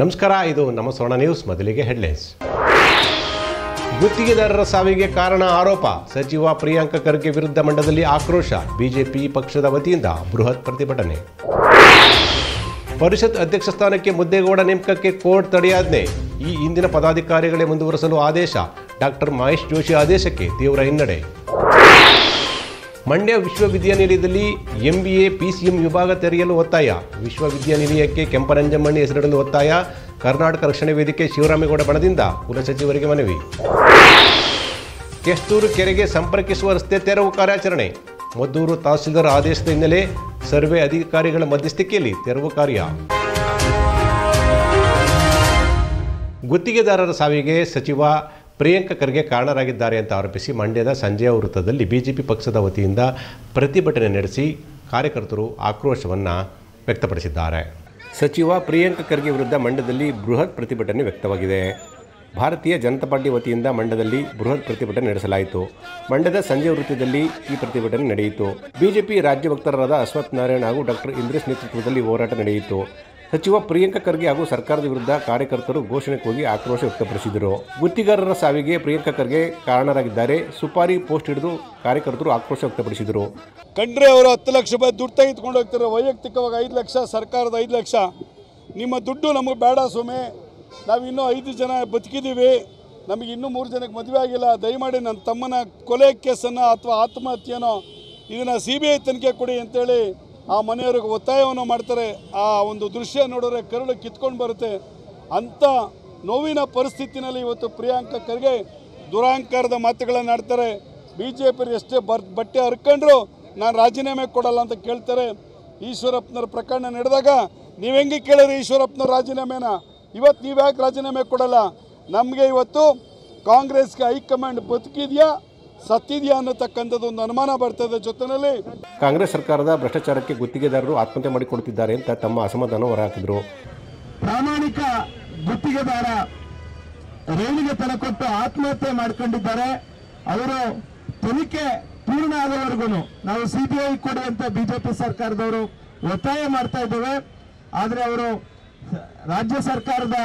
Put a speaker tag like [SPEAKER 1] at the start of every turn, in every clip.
[SPEAKER 1] ನಮಸ್ಕಾರ, ಇದು ನಮ್ಮ ಸ್ವರ್ಣ ನ್ಯೂಸ್. ಮೊದಲಿಗೆ ಹೆಡ್ಲೈನ್ಸ್. ಗುತ್ತಿಗೆದಾರರ ಸಾವಿಗೆ ಕಾರಣ ಆರೋಪ. ಸಚಿವ ಪ್ರಿಯಾಂಕ ಖರ್ಗೆ ವಿರುದ್ಧ ಮಂಡ್ಯದಲ್ಲಿ ಆಕ್ರೋಶ. ಬಿಜೆಪಿ ಪಕ್ಷದ ವತಿಯಿಂದ ಬೃಹತ್ ಪ್ರತಿಭಟನೆ. ಪರಿಷತ್ ಅಧ್ಯಕ್ಷ ಸ್ಥಾನಕ್ಕೆ ಮುದ್ದೇಗೌಡ ನೇಮಕಕ್ಕೆ ಕೋರ್ಟ್ ತಡೆಯಾಜ್ಞೆ. ಈ ಹಿಂದಿನ ಪದಾಧಿಕಾರಿಗಳೇ ಮುಂದುವರೆಸಲು ಆದೇಶ. ಡಾಕ್ಟರ್ ಮಹೇಶ್ ಜೋಶಿ ಆದೇಶಕ್ಕೆ ತೀವ್ರ ಹಿನ್ನಡೆ. ಮಂಡ್ಯ ವಿಶ್ವವಿದ್ಯಾನಿಲಯದಲ್ಲಿ MBA PCM ವಿಭಾಗ ತೆರೆಯಲು ಒತ್ತಾಯ. ವಿಶ್ವವಿದ್ಯಾನಿಲಯಕ್ಕೆ ಕೆಂಪನಂಜಮ್ಮಣ್ಣಿ ಹೆಸರಿಡಲು ಒತ್ತಾಯ. ಕರ್ನಾಟಕ ರಕ್ಷಣಾ ವೇದಿಕೆ ಶಿವರಾಮೇಗೌಡ ಬಣದಿಂದ ಕುಲಸಚಿವರಿಗೆ ಮನವಿ. ಕೆಸ್ತೂರು ಕೆರೆಗೆ ಸಂಪರ್ಕಿಸುವ ರಸ್ತೆ ತೆರವು ಕಾರ್ಯಾಚರಣೆ. ಮದ್ದೂರು ತಹಸೀಲ್ದಾರ್ ಆದೇಶದ ಹಿನ್ನೆಲೆ ಸರ್ವೆ ಅಧಿಕಾರಿಗಳ ಮಧ್ಯಸ್ಥಿಕೆಯಲ್ಲಿ ತೆರವು ಕಾರ್ಯ. ಗುತ್ತಿಗೆದಾರರ ಸಾವಿಗೆ ಸಚಿವ ಪ್ರಿಯಾಂಕ ಖರ್ಗೆ ಕಾರಣರಾಗಿದ್ದಾರೆ ಅಂತ ಆರೋಪಿಸಿ ಮಂಡ್ಯದ ಸಂಜಯ ವೃತ್ತದಲ್ಲಿ ಬಿಜೆಪಿ ಪಕ್ಷದ ವತಿಯಿಂದ ಪ್ರತಿಭಟನೆ ನಡೆಸಿ ಕಾರ್ಯಕರ್ತರು ಆಕ್ರೋಶವನ್ನು ವ್ಯಕ್ತಪಡಿಸಿದ್ದಾರೆ. ಸಚಿವ ಪ್ರಿಯಾಂಕ ಖರ್ಗೆ ವಿರುದ್ಧ ಮಂಡ್ಯದಲ್ಲಿ ಬೃಹತ್ ಪ್ರತಿಭಟನೆ ವ್ಯಕ್ತವಾಗಿದೆ. ಭಾರತೀಯ ಜನತಾ ಪಾರ್ಟಿ ವತಿಯಿಂದ ಮಂಡ್ಯದಲ್ಲಿ ಬೃಹತ್ ಪ್ರತಿಭಟನೆ ನಡೆಸಲಾಯಿತು. ಮಂಡ್ಯದ ಸಂಜಯ ವೃತ್ತದಲ್ಲಿ ಈ ಪ್ರತಿಭಟನೆ ನಡೆಯಿತು. ಬಿಜೆಪಿ ರಾಜ್ಯ ವಕ್ತಾರರಾದ ಅಶ್ವಥ್ ನಾರಾಯಣ್ ಹಾಗೂ ಡಾಕ್ಟರ್ ಇಂದ್ರೇಶ್ ನೇತೃತ್ವದಲ್ಲಿ ಹೋರಾಟ ನಡೆಯಿತು. ಸಚಿವ ಪ್ರಿಯಾಂಕ ಖರ್ಗೆ ಹಾಗೂ ಸರ್ಕಾರದ ವಿರುದ್ಧ ಕಾರ್ಯಕರ್ತರು ಘೋಷಣೆ ಕೂಗಿ ಆಕ್ರೋಶ ವ್ಯಕ್ತಪಡಿಸಿದರು. ಗುತ್ತಿಗೆದಾರರ ಸಾವಿಗೆ ಪ್ರಿಯಾಂಕ ಖರ್ಗೆ ಕಾರಣರಾಗಿದ್ದಾರೆ. ಸುಪಾರಿ ಪೋಸ್ಟ್ ಹಿಡಿದು ಕಾರ್ಯಕರ್ತರು ಆಕ್ರೋಶ ವ್ಯಕ್ತಪಡಿಸಿದರು.
[SPEAKER 2] ಖಂಡ್ರೆ ಅವರು 10 ಲಕ್ಷ ರೂಪಾಯಿ ದುಡ್ಡು ತೆಗೆದುಕೊಂಡು ಹೋಗ್ತಾರೆ. ವೈಯಕ್ತಿಕವಾಗಿ 5 ಲಕ್ಷ, ಸರ್ಕಾರದ 5 ಲಕ್ಷ. ನಿಮ್ಮ ದುಡ್ಡು ನಮಗೆ ಬೇಡ ಸ್ವಾಮಿ, ನಾವು ಇನ್ನೂ 5 ಜನ ಬದುಕಿದ್ದೀವಿ, ನಮಗೆ ಇನ್ನೂ 3 ಜನಕ್ಕೆ ಮದುವೆ ಆಗಿಲ್ಲ, ದಯಮಾಡಿ ನನ್ನ ತಮ್ಮನ ಕೊಲೆ ಕೇಸನ್ನು ಅಥವಾ ಆತ್ಮಹತ್ಯೆನೋ ಇದನ್ನು CBI ತನಿಖೆ ಕೊಡಿ ಅಂತೇಳಿ ಆ ಮನೆಯವ್ರಿಗೆ ಒತ್ತಾಯವನ್ನು ಮಾಡ್ತಾರೆ. ಆ ಒಂದು ದೃಶ್ಯ ನೋಡಿದ್ರೆ ಕರುಳು ಕಿತ್ಕೊಂಡು ಬರುತ್ತೆ. ಅಂಥ ನೋವಿನ ಪರಿಸ್ಥಿತಿನಲ್ಲಿ ಇವತ್ತು ಪ್ರಿಯಾಂಕ ಖರ್ಗೆ ದುರಾಂಕಾರದ ಮಾತುಗಳನ್ನು ಆಡ್ತಾರೆ. BJP ಎಷ್ಟೇ ಬಟ್ಟೆ ಹರ್ಕೊಂಡ್ರು ನಾನು ರಾಜೀನಾಮೆ ಕೊಡಲ್ಲ ಅಂತ ಕೇಳ್ತಾರೆ. ಈಶ್ವರಪ್ಪನವ್ರ ಪ್ರಕರಣ ನಡೆದಾಗ ನೀವು ಹೆಂಗೆ ಕೇಳಿದ್ರಿ ಈಶ್ವರಪ್ಪನವ್ರ ರಾಜೀನಾಮೆನ? ಇವತ್ತು ನೀವು ಯಾಕೆ ರಾಜೀನಾಮೆ ಕೊಡಲ್ಲ? ನಮಗೆ ಇವತ್ತು ಕಾಂಗ್ರೆಸ್ಗೆ ಹೈಕಮಾಂಡ್ ಬದುಕಿದೆಯಾ ಸತ್ತಿದೆಯಾ ಅನ್ನತಕ್ಕಂಥದ್ದು ಒಂದು ಅನುಮಾನ ಬರ್ತದೆ. ಜೊತೆಯಲ್ಲಿ
[SPEAKER 1] ಕಾಂಗ್ರೆಸ್ ಸರ್ಕಾರದ ಭ್ರಷ್ಟಾಚಾರಕ್ಕೆ ಗುತ್ತಿಗೆದಾರರು ಆತ್ಮಹತ್ಯೆ ಮಾಡಿಕೊಡುತ್ತಿದ್ದಾರೆ ಅಂತ ತಮ್ಮ ಅಸಮಾಧಾನ ಹೊರಹಾಕಿದರು.
[SPEAKER 3] ಪ್ರಾಮಾಣಿಕ ಗುತ್ತಿಗೆದಾರ ರೈಲಿಗೆ ತಲೆ ಕೊಟ್ಟು ಆತ್ಮಹತ್ಯೆ ಮಾಡಿಕೊಂಡಿದ್ದಾರೆ. ಅವರು ತನಿಖೆ ಪೂರ್ಣ ಆದವರೆಗೂ ನಾವು CBI ಕೊಡಿ ಅಂತ ಬಿಜೆಪಿ ಸರ್ಕಾರದವರು ಒತ್ತಾಯ ಮಾಡ್ತಾ ಇದ್ದೇವೆ. ಆದರೆ ಅವರು ರಾಜ್ಯ ಸರ್ಕಾರದ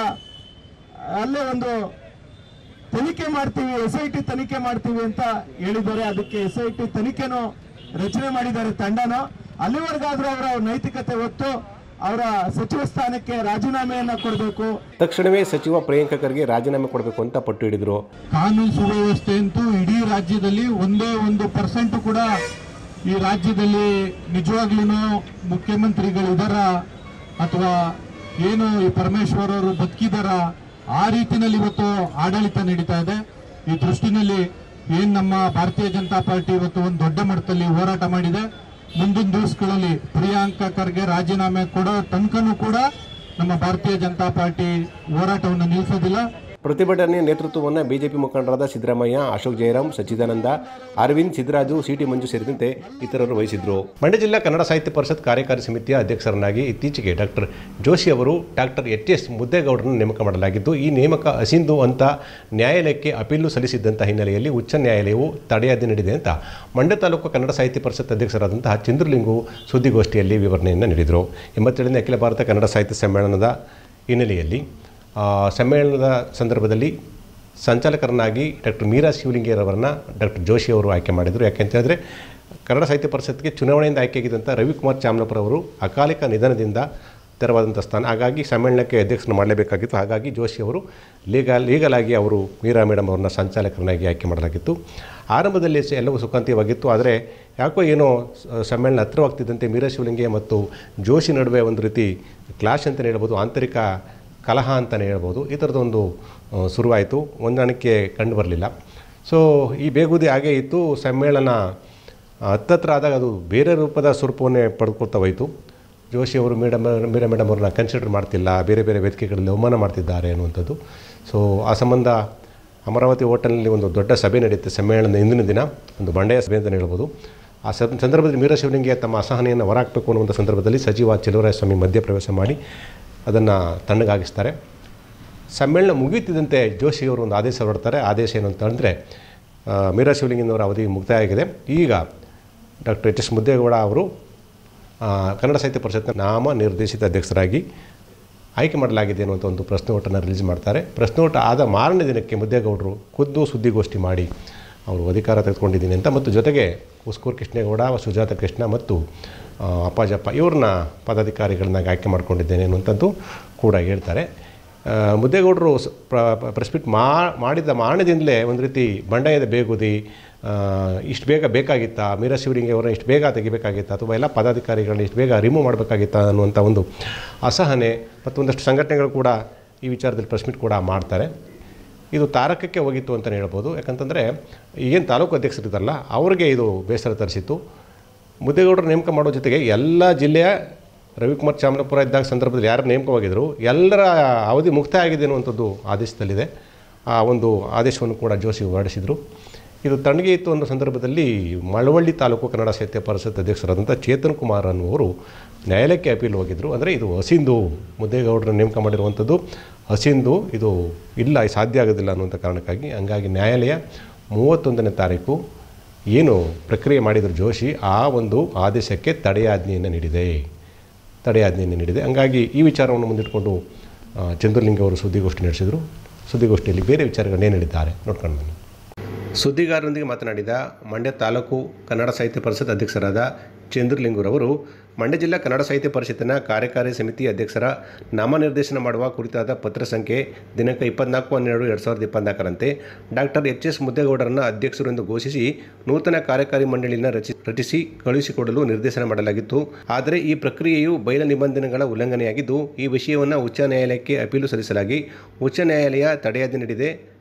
[SPEAKER 3] ಅಲ್ಲೇ ಒಂದು ತನಿಖೆ ಮಾಡ್ತೀವಿ, SIT ತನಿಖೆ ಮಾಡ್ತೀವಿ ಅಂತ ಹೇಳಿದ್ದಾರೆ. ಅದಕ್ಕೆ SIT ತನಿಖೆನೂ ರಚನೆ ಮಾಡಿದ್ದಾರೆ ತಂಡನೋ. ಅಲ್ಲಿವರೆಗಾದ್ರೂ ಅವರ ನೈತಿಕತೆ ಹೊತ್ತು ಅವರ ಸಚಿವ ಸ್ಥಾನಕ್ಕೆ ರಾಜೀನಾಮೆಯನ್ನ ಕೊಡಬೇಕು.
[SPEAKER 1] ತಕ್ಷಣವೇ ಸಚಿವ ಪ್ರಿಯಾಂಕ ಖರ್ಗೆ ರಾಜೀನಾಮೆ ಕೊಡಬೇಕು ಅಂತ ಪಟ್ಟು ಹಿಡಿದರು.
[SPEAKER 3] ಕಾನೂನು ಸುವ್ಯವಸ್ಥೆ ಅಂತೂ ಇಡೀ ರಾಜ್ಯದಲ್ಲಿ 1% ಕೂಡ ಈ ರಾಜ್ಯದಲ್ಲಿ ನಿಜವಾಗ್ಲೂ ಮುಖ್ಯಮಂತ್ರಿಗಳಿದಾರ ಅಥವಾ ಏನು ಈ ಪರಮೇಶ್ವರ್ ಅವರು ಬದುಕಿದಾರ ಆ ರೀತಿಯಲ್ಲಿ ಇವತ್ತು ಆಡಳಿತ ನಡೀತಾ ಇದೆ. ಈ ದೃಷ್ಟಿನಲ್ಲಿ ಏನ್ ನಮ್ಮ ಭಾರತೀಯ ಜನತಾ ಪಾರ್ಟಿ ಇವತ್ತು ಒಂದು ದೊಡ್ಡ ಮಟ್ಟದಲ್ಲಿ ಹೋರಾಟ ಮಾಡಿದೆ. ಮುಂದಿನ ದಿವಸಗಳಲ್ಲಿ ಪ್ರಿಯಾಂಕ ಖರ್ಗೆ ರಾಜೀನಾಮೆ ಕೊಡೋ ತನಕನೂ ಕೂಡ ನಮ್ಮ ಭಾರತೀಯ ಜನತಾ ಪಾರ್ಟಿ ಹೋರಾಟವನ್ನು ನಿಲ್ಲಿಸೋದಿಲ್ಲ.
[SPEAKER 1] ಪ್ರತಿಭಟನೆ ನೇತೃತ್ವವನ್ನು ಬಿಜೆಪಿ ಮುಖಂಡರಾದ ಸಿದ್ದರಾಮಯ್ಯ, ಅಶೋಕ್ ಜಯರಾಮ್, ಸಚ್ಚಿದಾನಂದ, ಅರವಿಂದ್, ಸಿದ್ದರಾಜು, CT ಮಂಜು ಸೇರಿದಂತೆ ಇತರರು ವಹಿಸಿದ್ರು. ಮಂಡ್ಯ ಜಿಲ್ಲಾ ಕನ್ನಡ ಸಾಹಿತ್ಯ ಪರಿಷತ್ ಕಾರ್ಯಕಾರಿ ಸಮಿತಿಯ ಅಧ್ಯಕ್ಷರನ್ನಾಗಿ ಇತ್ತೀಚೆಗೆ ಡಾಕ್ಟರ್ ಜೋಶಿ ಅವರು ಡಾಕ್ಟರ್ HS ಮುದ್ದೇಗೌಡರನ್ನು ನೇಮಕ ಮಾಡಲಾಗಿದ್ದು, ಈ ನೇಮಕ ಅಸಿಂಧು ಅಂತ ನ್ಯಾಯಾಲಯಕ್ಕೆ ಅಪೀಲು ಸಲ್ಲಿಸಿದ್ದಂಥ ಹಿನ್ನೆಲೆಯಲ್ಲಿ ಉಚ್ಚ ನ್ಯಾಯಾಲಯವು ತಡೆಯಾಜ್ಞೆ ನೀಡಿದೆ ಅಂತ ಮಂಡ್ಯ ತಾಲೂಕು ಕನ್ನಡ ಸಾಹಿತ್ಯ ಪರಿಷತ್ ಅಧ್ಯಕ್ಷರಾದಂತಹ ಚಂದ್ರಲಿಂಗು ಸುದ್ದಿಗೋಷ್ಠಿಯಲ್ಲಿ ವಿವರಣೆಯನ್ನು ನೀಡಿದರು. 87ನೇ ಅಖಿಲ ಭಾರತ ಕನ್ನಡ ಸಾಹಿತ್ಯ ಸಮ್ಮೇಳನದ ಹಿನ್ನೆಲೆಯಲ್ಲಿ ಸಮ್ಮೇಳನದ ಸಂದರ್ಭದಲ್ಲಿ ಸಂಚಾಲಕರನ್ನಾಗಿ ಡಾಕ್ಟರ್ ಮೀರಾ ಶಿವಲಿಂಗಿಯರವರನ್ನು ಡಾಕ್ಟರ್ ಜೋಶಿ ಅವರು ಆಯ್ಕೆ ಮಾಡಿದರು. ಯಾಕೆಂತ ಹೇಳಿದ್ರೆ ಕನ್ನಡ ಸಾಹಿತ್ಯ ಪರಿಷತ್ಗೆ ಚುನಾವಣೆಯಿಂದ ಆಯ್ಕೆಯಾಗಿದ್ದಂಥ ರವಿಕುಮಾರ್ ಚಾಮ್ನಪುರ ಅವರು ಅಕಾಲಿಕ ನಿಧನದಿಂದ ತೆರವಾದಂಥ ಸ್ಥಾನ. ಹಾಗಾಗಿ ಸಮ್ಮೇಳನಕ್ಕೆ ಅಧ್ಯಕ್ಷನ ಮಾಡಲೇಬೇಕಾಗಿತ್ತು. ಹಾಗಾಗಿ ಜೋಶಿ ಅವರು ಲೀಗಲ್ ಆಗಿ ಅವರು ಮೀರಾ ಮೇಡಮ್ ಅವ್ರನ್ನ ಸಂಚಾಲಕರನ್ನಾಗಿ ಆಯ್ಕೆ ಮಾಡಲಾಗಿತ್ತು. ಆರಂಭದಲ್ಲಿ ಎಲ್ಲವೂ ಸುಖಾಂತ್ಯವಾಗಿತ್ತು. ಆದರೆ ಯಾಕೋ ಏನೋ ಸಮ್ಮೇಳನ ಹತ್ತಿರವಾಗ್ತಿದ್ದಂತೆ ಮೀರಾ ಶಿವಲಿಂಗಿ ಮತ್ತು ಜೋಶಿ ನಡುವೆ ಒಂದು ರೀತಿ ಕ್ಲಾಶ್ ಅಂತಲೇ ಹೇಳ್ಬೋದು, ಆಂತರಿಕ ಕಲಹ ಅಂತಲೇ ಹೇಳ್ಬೋದು. ಈ ಥರದೊಂದು ಶುರುವಾಯಿತು. ಹೊಂದಾಣಿಕೆ ಕಂಡು ಬರಲಿಲ್ಲ. ಸೊ ಈ ಬೇಗುದಿ ಹಾಗೇ ಇತ್ತು. ಸಮ್ಮೇಳನ ಹತ್ತತ್ರ ಆದಾಗ ಅದು ಬೇರೆ ರೂಪದ ಸ್ವರೂಪವನ್ನೇ ಪಡ್ಕೊಳ್ತಾ ಹೋಯಿತು. ಜೋಶಿ ಅವರು ಮೀರಾ ಮೇಡಮ್ ಅವ್ರನ್ನ ಕನ್ಸಿಡರ್ ಮಾಡ್ತಿಲ್ಲ, ಬೇರೆ ಬೇರೆ ವೇದಿಕೆಗಳಲ್ಲಿ ಅವಮಾನ ಮಾಡ್ತಿದ್ದಾರೆ ಅನ್ನುವಂಥದ್ದು. ಸೊ ಆ ಸಂಬಂಧ ಅಮರಾವತಿ ಹೋಟೆಲ್ನಲ್ಲಿ ಒಂದು ದೊಡ್ಡ ಸಭೆ ನಡೆಯುತ್ತೆ. ಸಮ್ಮೇಳನದ ಹಿಂದಿನ ದಿನ ಒಂದು ಬಂಡೆಯ ಸಭೆ ಅಂತಲೇ ಹೇಳ್ಬೋದು. ಆ ಸಂದರ್ಭದಲ್ಲಿ ಮೀರಾ ಶಿವಲಿಂಗಿಯ ತಮ್ಮ ಅಸಹನೆಯನ್ನು ಹೊರಹಾಕಬೇಕು ಅನ್ನುವಂಥ ಸಂದರ್ಭದಲ್ಲಿ ಸಚಿವ ಚೆಲುವರಾಯಸ್ವಾಮಿ ಮಧ್ಯಪ್ರವೇಶ ಮಾಡಿ ಅದನ್ನು ತಣ್ಣಗಾಗಿಸ್ತಾರೆ. ಸಮ್ಮೇಳನ ಮುಗಿಯುತ್ತಿದ್ದಂತೆ ಜೋಶಿಯವರು ಒಂದು ಆದೇಶ ಹೊರಡ್ತಾರೆ. ಆದೇಶ ಏನು ಅಂತಂದರೆ ಮೀರಾ ಶಿವಲಿಂಗನವರ ಅವಧಿ ಮುಕ್ತಾಯ ಆಗಿದೆ. ಈಗ ಡಾಕ್ಟರ್ HS ಮುದ್ದೇಗೌಡ ಅವರು ಕನ್ನಡ ಸಾಹಿತ್ಯ ಪರಿಷತ್ನ ನಾಮ ನಿರ್ದೇಶಿತ ಅಧ್ಯಕ್ಷರಾಗಿ ಆಯ್ಕೆ ಮಾಡಲಾಗಿದೆ ಅನ್ನುವಂಥ ಒಂದು ಪ್ರೆಸ್ ನೋಟನ್ನು ರಿಲೀಸ್ ಮಾಡ್ತಾರೆ. ಪ್ರೆಸ್ ನೋಟ್ ಆದ ಮಾರನೇ ದಿನಕ್ಕೆ ಮುದ್ದೇಗೌಡರು ಖುದ್ದು ಸುದ್ದಿಗೋಷ್ಠಿ ಮಾಡಿ ಅವರು ಅಧಿಕಾರ ತೆಗೆದುಕೊಂಡಿದ್ದೀನಿ ಅಂತ, ಮತ್ತು ಜೊತೆಗೆ ಉಸ್ಕೂರು ಕೃಷ್ಣೇಗೌಡ, ಸುಜಾತ ಕೃಷ್ಣ ಮತ್ತು ಅಪ್ಪಾಜಪ್ಪ ಇವ್ರನ್ನ ಪದಾಧಿಕಾರಿಗಳನ್ನಾಗಿ ಆಯ್ಕೆ ಮಾಡ್ಕೊಂಡಿದ್ದೇನೆ ಅನ್ನುವಂಥದ್ದು ಕೂಡ ಹೇಳ್ತಾರೆ. ಮುದ್ದೇಗೌಡರು ಪ್ರೆಸ್ ಮೀಟ್ ಮಾಡಿದ ಮಾರನೇದಿಂದಲೇ ಒಂದು ರೀತಿ ಬಂಡಾಯದ ಬೇಗುದಿ, ಇಷ್ಟು ಬೇಗ ಬೇಕಾಗಿತ್ತಾ, ಮೀರಾ ಶಿವಲಿಂಗಿ ಅವರನ್ನ ಇಷ್ಟು ಬೇಗ ತೆಗಿಬೇಕಾಗಿತ್ತಾ, ಅಥವಾ ಎಲ್ಲ ಪದಾಧಿಕಾರಿಗಳನ್ನ ಇಷ್ಟು ಬೇಗ ರಿಮೂವ್ ಮಾಡಬೇಕಾಗಿತ್ತಾ ಅನ್ನುವಂಥ ಒಂದು ಅಸಹನೆ ಮತ್ತು ಒಂದಷ್ಟು ಸಂಘಟನೆಗಳು ಕೂಡ ಈ ವಿಚಾರದಲ್ಲಿ ಪ್ರೆಸ್ ಮೀಟ್ ಕೂಡ ಮಾಡ್ತಾರೆ. ಇದು ತಾರಕಕ್ಕೆ ಹೋಗಿತ್ತು ಅಂತಲೇ ಹೇಳ್ಬೋದು. ಯಾಕಂತಂದರೆ ಏನು ತಾಲೂಕು ಅಧ್ಯಕ್ಷರಿದ್ದಾರಲ್ಲ ಅವ್ರಿಗೆ ಇದು ಬೇಸರ ತರಿಸಿತ್ತು. ಮುದ್ದೇಗೌಡರು ನೇಮಕ ಮಾಡೋ ಜೊತೆಗೆ ಎಲ್ಲ ಜಿಲ್ಲೆಯ ರವಿಕುಮಾರ್ ಚಾಮರಾಪುರ ಇದ್ದಾಗ ಸಂದರ್ಭದಲ್ಲಿ ಯಾರು ನೇಮಕವಾಗಿದ್ದರು ಎಲ್ಲರ ಅವಧಿ ಮುಕ್ತಾಯ ಆಗಿದೆ ಅನ್ನುವಂಥದ್ದು ಆದೇಶದಲ್ಲಿದೆ. ಆ ಒಂದು ಆದೇಶವನ್ನು ಕೂಡ ಜೋಶಿ ಹೊರಡಿಸಿದರು. ಇದು ತಣ್ಣಗೆ ಇತ್ತು ಅನ್ನೋ ಸಂದರ್ಭದಲ್ಲಿ ಮಳವಳ್ಳಿ ತಾಲೂಕು ಕನ್ನಡ ಸಾಹಿತ್ಯ ಪರಿಷತ್ ಅಧ್ಯಕ್ಷರಾದಂಥ ಚೇತನ್ ಕುಮಾರ್ ಅನ್ನುವರು ನ್ಯಾಯಾಲಯಕ್ಕೆ ಅಪೀಲ್ ಹೋಗಿದ್ದರು. ಅಂದರೆ ಇದು ಹಸಿಂದು, ಮುದ್ದೇಗೌಡರನ್ನು ನೇಮಕ ಮಾಡಿರುವಂಥದ್ದು ಹಸಿಂದು, ಇದು ಇಲ್ಲ, ಸಾಧ್ಯ ಆಗೋದಿಲ್ಲ ಅನ್ನುವಂಥ ಕಾರಣಕ್ಕಾಗಿ. ಹಂಗಾಗಿ ನ್ಯಾಯಾಲಯ 31ನೇ ತಾರೀಕು ಏನು ಪ್ರಕ್ರಿಯೆ ಮಾಡಿದರು ಜೋಶಿ, ಆ ಒಂದು ಆದೇಶಕ್ಕೆ ತಡೆಯಾಜ್ಞೆಯನ್ನು ನೀಡಿದೆ. ಹಂಗಾಗಿ ಈ ವಿಚಾರವನ್ನು ಮುಂದಿಟ್ಕೊಂಡು ಚಂದ್ರಲಿಂಗ ಅವರು ಸುದ್ದಿಗೋಷ್ಠಿ ನಡೆಸಿದರು. ಸುದ್ದಿಗೋಷ್ಠಿಯಲ್ಲಿ ಬೇರೆ ವಿಚಾರಗಳನ್ನೇನು ಹೇಳಿದ್ದಾರೆ ನೋಡ್ಕೊಂಡು ಬನ್ನಿ. ಸುದ್ದಿಗಾರರೊಂದಿಗೆ ಮಾತನಾಡಿದ ಮಂಡ್ಯ ತಾಲೂಕು ಕನ್ನಡ ಸಾಹಿತ್ಯ ಪರಿಷತ್ ಅಧ್ಯಕ್ಷರಾದ ಚಂದ್ರಲಿಂಗರವರು ಮಂಡ್ಯ ಜಿಲ್ಲಾ ಕನ್ನಡ ಸಾಹಿತ್ಯ ಪರಿಷತ್ತಿನ ಕಾರ್ಯಕಾರಿ ಸಮಿತಿ ಅಧ್ಯಕ್ಷರ ನಾಮನಿರ್ದೇಶನ ಮಾಡುವ ಕುರಿತಾದ ಪತ್ರ ಸಂಖ್ಯೆ ದಿನಾಂಕ 24/12/2024ರಂತೆ ಡಾಕ್ಟರ್ ಎಚ್.ಎಸ್. ಮುದ್ದೇಗೌಡರನ್ನು ಅಧ್ಯಕ್ಷರು ಎಂದು ಘೋಷಿಸಿ ನೂತನ ಕಾರ್ಯಕಾರಿ ಮಂಡಳಿಯನ್ನು ರಚಿಸಿ ಕಳುಹಿಸಿಕೊಡಲು ನಿರ್ದೇಶನ ಮಾಡಲಾಗಿತ್ತು. ಆದರೆ ಈ ಪ್ರಕ್ರಿಯೆಯು ಬಯಲ ನಿಬಂಧನೆಗಳ ಉಲ್ಲಂಘನೆಯಾಗಿದ್ದು ಈ ವಿಷಯವನ್ನು ಉಚ್ಚ ನ್ಯಾಯಾಲಯಕ್ಕೆ ಅಪೀಲು ಸಲ್ಲಿಸಲಾಗಿ ಉಚ್ಚ ನ್ಯಾಯಾಲಯ ತಡೆಯಾಜ್ಞೆ ನೀಡಿದೆ.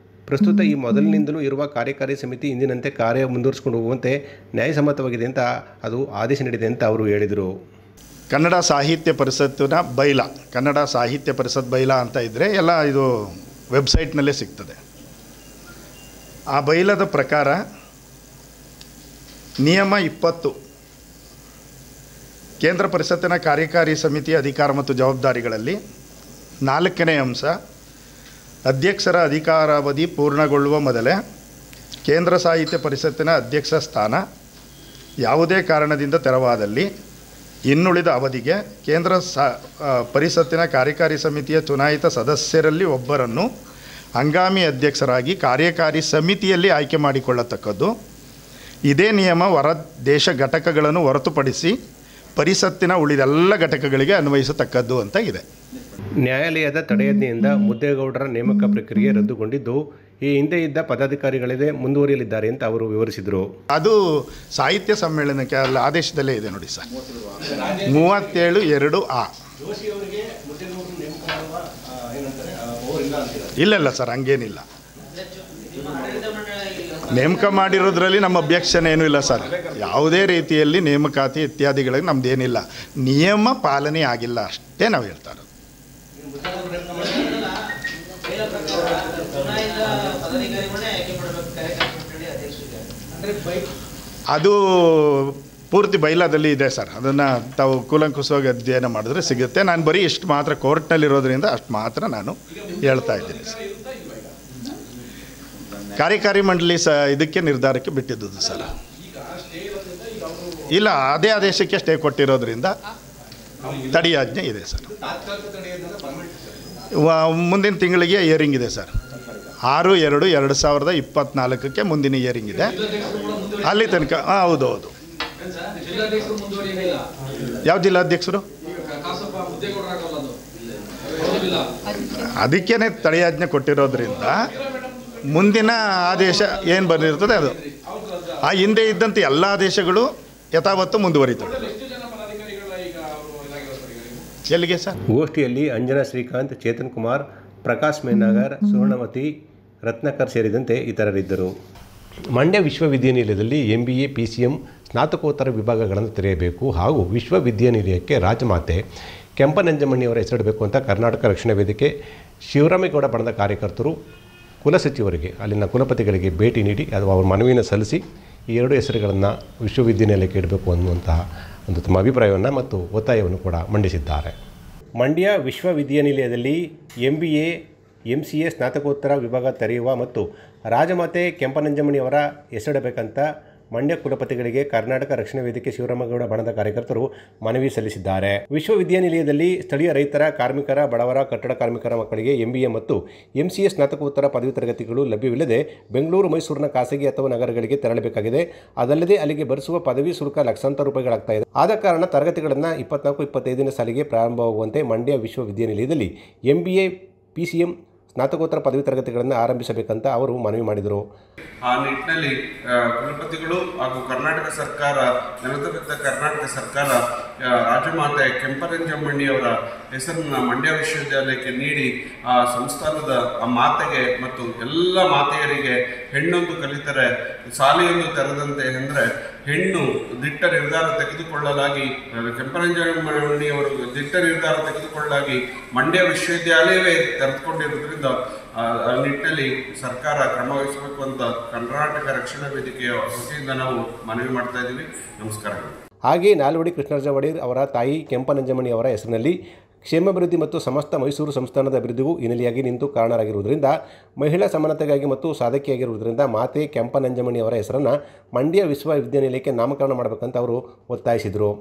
[SPEAKER 1] ಪ್ರಸ್ತುತ ಈ ಮೊದಲಿನಿಂದಲೂ ಇರುವ ಕಾರ್ಯಕಾರಿ ಸಮಿತಿ ಇಂದಿನಂತೆ ಕಾರ್ಯ ಮುಂದುವರಿಸಿಕೊಂಡು ಹೋಗುವಂತೆ ನ್ಯಾಯಸಮ್ಮತವಾಗಿದೆ ಅಂತ ಅದು ಆದೇಶ ನೀಡಿದೆ ಅಂತ ಅವರು ಹೇಳಿದರು.
[SPEAKER 4] ಕನ್ನಡ ಸಾಹಿತ್ಯ ಪರಿಷತ್ತಿನ ಬೈಲ, ಕನ್ನಡ ಸಾಹಿತ್ಯ ಪರಿಷತ್ ಬೈಲ ಅಂತ ಇದ್ದರೆ ಎಲ್ಲ ಇದು ವೆಬ್ಸೈಟ್ನಲ್ಲೇ ಸಿಗ್ತದೆ. ಆ ಬೈಲದ ಪ್ರಕಾರ ನಿಯಮ 20 ಕೇಂದ್ರ ಪರಿಷತ್ತಿನ ಕಾರ್ಯಕಾರಿ ಸಮಿತಿಯ ಅಧಿಕಾರ ಮತ್ತು ಜವಾಬ್ದಾರಿಗಳಲ್ಲಿ 4ನೇ ಅಂಶ, ಅಧ್ಯಕ್ಷರ ಅಧಿಕಾರಾವಧಿ ಪೂರ್ಣಗೊಳ್ಳುವ ಮೊದಲೇ ಕೇಂದ್ರ ಸಾಹಿತ್ಯ ಪರಿಷತ್ತಿನ ಅಧ್ಯಕ್ಷ ಸ್ಥಾನ ಯಾವುದೇ ಕಾರಣದಿಂದ ತೆರವಾದಲ್ಲಿ ಇನ್ನುಳಿದ ಅವಧಿಗೆ ಕೇಂದ್ರ ಪರಿಷತ್ತಿನ ಕಾರ್ಯಕಾರಿ ಸಮಿತಿಯ ಚುನಾಯಿತ ಸದಸ್ಯರಲ್ಲಿ ಒಬ್ಬರನ್ನು ಹಂಗಾಮಿ ಅಧ್ಯಕ್ಷರಾಗಿ ಕಾರ್ಯಕಾರಿ ಸಮಿತಿಯಲ್ಲಿ ಆಯ್ಕೆ ಮಾಡಿಕೊಳ್ಳತಕ್ಕದ್ದು. ಇದೇ ನಿಯಮ ಹೊರ ದೇಶ ಘಟಕಗಳನ್ನು ಹೊರತುಪಡಿಸಿ ಪರಿಷತ್ತಿನ ಉಳಿದೆಲ್ಲ ಘಟಕಗಳಿಗೆ ಅನ್ವಯಿಸತಕ್ಕದ್ದು ಅಂತ ಇದೆ.
[SPEAKER 1] ನ್ಯಾಯಾಲಯದ ತಡೆಯಾಜ್ಞೆಯಿಂದ ಮುದ್ದೇಗೌಡರ ನೇಮಕ ಪ್ರಕ್ರಿಯೆ ರದ್ದುಗೊಂಡಿದ್ದು ಈ ಹಿಂದೆ ಇದ್ದ ಪದಾಧಿಕಾರಿಗಳೇ ಮುಂದುವರಿಯಲಿದ್ದಾರೆ ಅಂತ ಅವರು ವಿವರಿಸಿದರು.
[SPEAKER 4] ಅದು ಸಾಹಿತ್ಯ ಸಮ್ಮೇಳನಕ್ಕೆ ಅಲ್ಲಿ ಆದೇಶದಲ್ಲೇ ಇದೆ ನೋಡಿ ಸರ್, 37(2)A. ಇಲ್ಲ ಸರ್, ಹಂಗೇನಿಲ್ಲ. ನೇಮಕ ಮಾಡಿರೋದ್ರಲ್ಲಿ ನಮ್ಮ ಅಬ್ಜೆಕ್ಷನ್ ಏನೂ ಇಲ್ಲ ಸರ್. ಯಾವುದೇ ರೀತಿಯಲ್ಲಿ ನೇಮಕಾತಿ ಇತ್ಯಾದಿಗಳಿಗೆ ನಮ್ಮದೇನಿಲ್ಲ, ನಿಯಮ ಪಾಲನೆ ಆಗಿಲ್ಲ ಅಷ್ಟೇ ನಾವು ಹೇಳ್ತಾ ಇರೋದು. ಅದು ಪೂರ್ತಿ ಬೈಲಾದಲ್ಲಿ ಇದೆ ಸರ್, ಅದನ್ನು ತಾವು ಕೂಲಂಕುಷವಾಗಿ ಅಧ್ಯಯನ ಮಾಡಿದ್ರೆ ಸಿಗುತ್ತೆ. ನಾನು ಬರೀ ಇಷ್ಟು ಮಾತ್ರ ಕೋರ್ಟ್ನಲ್ಲಿರೋದ್ರಿಂದ ಅಷ್ಟು ಮಾತ್ರ ನಾನು ಹೇಳ್ತಾ ಇದ್ದೀನಿ ಸರ್. ಕಾರ್ಯಕಾರಿ ಮಂಡಳಿ ಇದಕ್ಕೆ ನಿರ್ಧಾರಕ್ಕೆ ಬಿಟ್ಟಿದ್ದು ಸರ್. ಇಲ್ಲ, ಅದೇ ಆದೇಶಕ್ಕೆ ಸ್ಟೇ ಕೊಟ್ಟಿರೋದ್ರಿಂದ ತಡೆಯಾಜ್ಞೆ ಇದೆ ಸರ್. ಮುಂದಿನ ತಿಂಗಳಿಗೆ ಹಿಯರಿಂಗ್ ಇದೆ ಸರ್. 6/2/2024ಕ್ಕೆ ಮುಂದಿನ ಹಿಯರಿಂಗ್ ಇದೆ. ಅಲ್ಲಿ ತನಕ ಹೌದು. ಯಾವ ಜಿಲ್ಲಾಧ್ಯಕ್ಷರು? ಅದಕ್ಕೇನೆ ತಡೆಯಾಜ್ಞೆ ಕೊಟ್ಟಿರೋದ್ರಿಂದ ಮುಂದಿನ ಆದೇಶ ಏನು ಬಂದಿರ್ತದೆ ಅದು ಆ ಹಿಂದೆ ಇದ್ದಂತೆ ಎಲ್ಲ ಆದೇಶಗಳು ಯಥಾವತ್ತು ಮುಂದುವರಿತವೆ. ಎಲ್ಲಿಗೆ ಸರ್?
[SPEAKER 1] ಗೋಷ್ಠಿಯಲ್ಲಿ ಅಂಜನಾ ಶ್ರೀಕಾಂತ್, ಚೇತನ್ ಕುಮಾರ್, ಪ್ರಕಾಶ್ ಮೇನಾಗರ್, ಸುವರ್ಣವತಿ, ರತ್ನಾಕರ್ ಸೇರಿದಂತೆ ಇತರರಿದ್ದರು. ಮಂಡ್ಯ ವಿಶ್ವವಿದ್ಯಾನಿಲಯದಲ್ಲಿ MBA, PCM ಸ್ನಾತಕೋತ್ತರ ವಿಭಾಗಗಳನ್ನು ತೆರೆಯಬೇಕು ಹಾಗೂ ವಿಶ್ವವಿದ್ಯಾನಿಲಯಕ್ಕೆ ರಾಜಮಾತೆ ಕೆಂಪನಂಜಮ್ಮಣಿಯವರ ಹೆಸರಿಡಬೇಕು ಅಂತ ಕರ್ನಾಟಕ ರಕ್ಷಣಾ ವೇದಿಕೆ ಶಿವರಾಮೇಗೌಡ ಬಣದ ಕಾರ್ಯಕರ್ತರು ಕುಲಸಚಿವರಿಗೆ, ಅಲ್ಲಿನ ಕುಲಪತಿಗಳಿಗೆ ಭೇಟಿ ನೀಡಿ ಅದು ಅವರ ಮನವಿಯನ್ನು ಸಲ್ಲಿಸಿ ಈ 2 ಹೆಸರುಗಳನ್ನು ವಿಶ್ವವಿದ್ಯಾನಿಲಯಕ್ಕೆ ಇಡಬೇಕು ಅನ್ನುವಂತಹ ಒಂದು ತಮ್ಮ ಅಭಿಪ್ರಾಯವನ್ನು ಮತ್ತು ಒತ್ತಾಯವನ್ನು ಕೂಡ ಮಂಡಿಸಿದ್ದಾರೆ. ಮಂಡ್ಯ ವಿಶ್ವವಿದ್ಯಾನಿಲಯದಲ್ಲಿ MBA, MCA ಸ್ನಾತಕೋತ್ತರ ವಿಭಾಗ ತೆರೆಯುವ ಮತ್ತು ರಾಜಮಾತೆ ಕೆಂಪನಂಜಮ್ಮಣಿಯವರ ಹೆಸರಿಡಬೇಕಂತ ಮಂಡ್ಯ ಕುಲಪತಿಗಳಿಗೆ ಕರ್ನಾಟಕ ರಕ್ಷಣಾ ವೇದಿಕೆ ಶಿವರಾಮೇಗೌಡ ಬಣದ ಕಾರ್ಯಕರ್ತರು ಮನವಿ ಸಲ್ಲಿಸಿದ್ದಾರೆ. ವಿಶ್ವವಿದ್ಯಾನಿಲಯದಲ್ಲಿ ಸ್ಥಳೀಯ ರೈತರ, ಕಾರ್ಮಿಕರ, ಬಡವರ, ಕಟ್ಟಡ ಕಾರ್ಮಿಕರ ಮಕ್ಕಳಿಗೆ MBA ಮತ್ತು MCA ಸ್ನಾತಕೋತ್ತರ ಪದವಿ ತರಗತಿಗಳು ಲಭ್ಯವಿಲ್ಲದೆ ಬೆಂಗಳೂರು, ಮೈಸೂರಿನ ಖಾಸಗಿ ಅಥವಾ ನಗರಗಳಿಗೆ ತೆರಳಬೇಕಾಗಿದೆ. ಅದಲ್ಲದೆ ಅಲ್ಲಿಗೆ ಭರಿಸುವ ಪದವಿ ಶುಲ್ಕ ಲಕ್ಷಾಂತರ ರೂಪಾಯಿಗಳಾಗ್ತಾ ಇದೆ. ಆದ ಕಾರಣ ತರಗತಿಗಳನ್ನು 24-25ನೇ ಸಾಲಿಗೆ ಪ್ರಾರಂಭವಾಗುವಂತೆ ಮಂಡ್ಯ ವಿಶ್ವವಿದ್ಯಾನಿಲಯದಲ್ಲಿ MBA, PCM ಸ್ನಾತಕೋತ್ತರ ಪದವಿ ತರಗತಿಗಳನ್ನು ಆರಂಭಿಸಬೇಕಂತ ಅವರು ಮನವಿ ಮಾಡಿದರು.
[SPEAKER 5] ಆ ನಿಟ್ಟಿನಲ್ಲಿ ಕುಲಪತಿಗಳು ಹಾಗೂ ಕರ್ನಾಟಕ ಸರ್ಕಾರ, ನೆಲದಲ್ಲಿದ್ದ ಕರ್ನಾಟಕ ಸರ್ಕಾರ ರಾಜಮಾತೆ ಕೆಂಪರಂಜಮ್ಮಣ್ಣಿಯವರ ಹೆಸರನ್ನು ಮಂಡ್ಯ ವಿಶ್ವವಿದ್ಯಾಲಯಕ್ಕೆ ನೀಡಿ ಆ ಸಂಸ್ಥಾನದ ಆ ಮಾತೆಗೆ ಮತ್ತು ಎಲ್ಲ ಮಾತೆಯರಿಗೆ ಹೆಣ್ಣೊಂದು ಕಲಿತರೆ ಶಾಲೆಯೊಂದು ತೆರೆದಂತೆ ಅಂದರೆ ಹೆಣ್ಣು ದಿಟ್ಟ ನಿರ್ಧಾರ ತೆಗೆದುಕೊಳ್ಳಲಾಗಿ ಕೆಂಪರಂಜಮ್ಮಣ್ಣಿಯವರು ದಿಟ್ಟ ನಿರ್ಧಾರ ತೆಗೆದುಕೊಳ್ಳಲಾಗಿ ಮಂಡ್ಯ ವಿಶ್ವವಿದ್ಯಾಲಯವೇ ತೆರೆದುಕೊಂಡಿರುವುದರಿಂದ ಆ ನಿಟ್ಟಿನಲ್ಲಿ ಸರ್ಕಾರ ಕ್ರಮ ವಹಿಸಬೇಕು ಅಂತ ಕರ್ನಾಟಕ ರಕ್ಷಣಾ ವೇದಿಕೆಯ ವತಿಯಿಂದ ನಾವು ಮನವಿ ಮಾಡ್ತಾ ಇದ್ದೀವಿ. ನಮಸ್ಕಾರಗಳು.
[SPEAKER 1] ಹಾಗೆ ನಾಲ್ವಡಿ ಕೃಷ್ಣರಾಜ ಒಡೆಯರ್ ಅವರ ತಾಯಿ ಕೆಂಪನಂಜಮ್ಮಣಿ ಅವರ ಹೆಸರಿನಲ್ಲಿ ಕ್ಷೇಮಾಭಿವೃದ್ಧಿ ಮತ್ತು ಸಮಸ್ತ ಮೈಸೂರು ಸಂಸ್ಥಾನದ ಅಭಿವೃದ್ಧಿಗೂ ಹಿನ್ನೆಲೆಯಾಗಿ ನಿಂತು ಕಾರಣರಾಗಿರುವುದರಿಂದ, ಮಹಿಳಾ ಸಮಾನತೆಗಾಗಿ ಮತ್ತು ಸಾಧಕಿಯಾಗಿರುವುದರಿಂದ ಮಾತೆ ಕೆಂಪನಂಜಮ್ಮಣಿ ಅವರ ಹೆಸರನ್ನು ಮಂಡ್ಯ ವಿಶ್ವವಿದ್ಯಾನಿಲಯಕ್ಕೆ ನಾಮಕರಣ ಮಾಡಬೇಕಂತ ಅವರು ಒತ್ತಾಯಿಸಿದರು.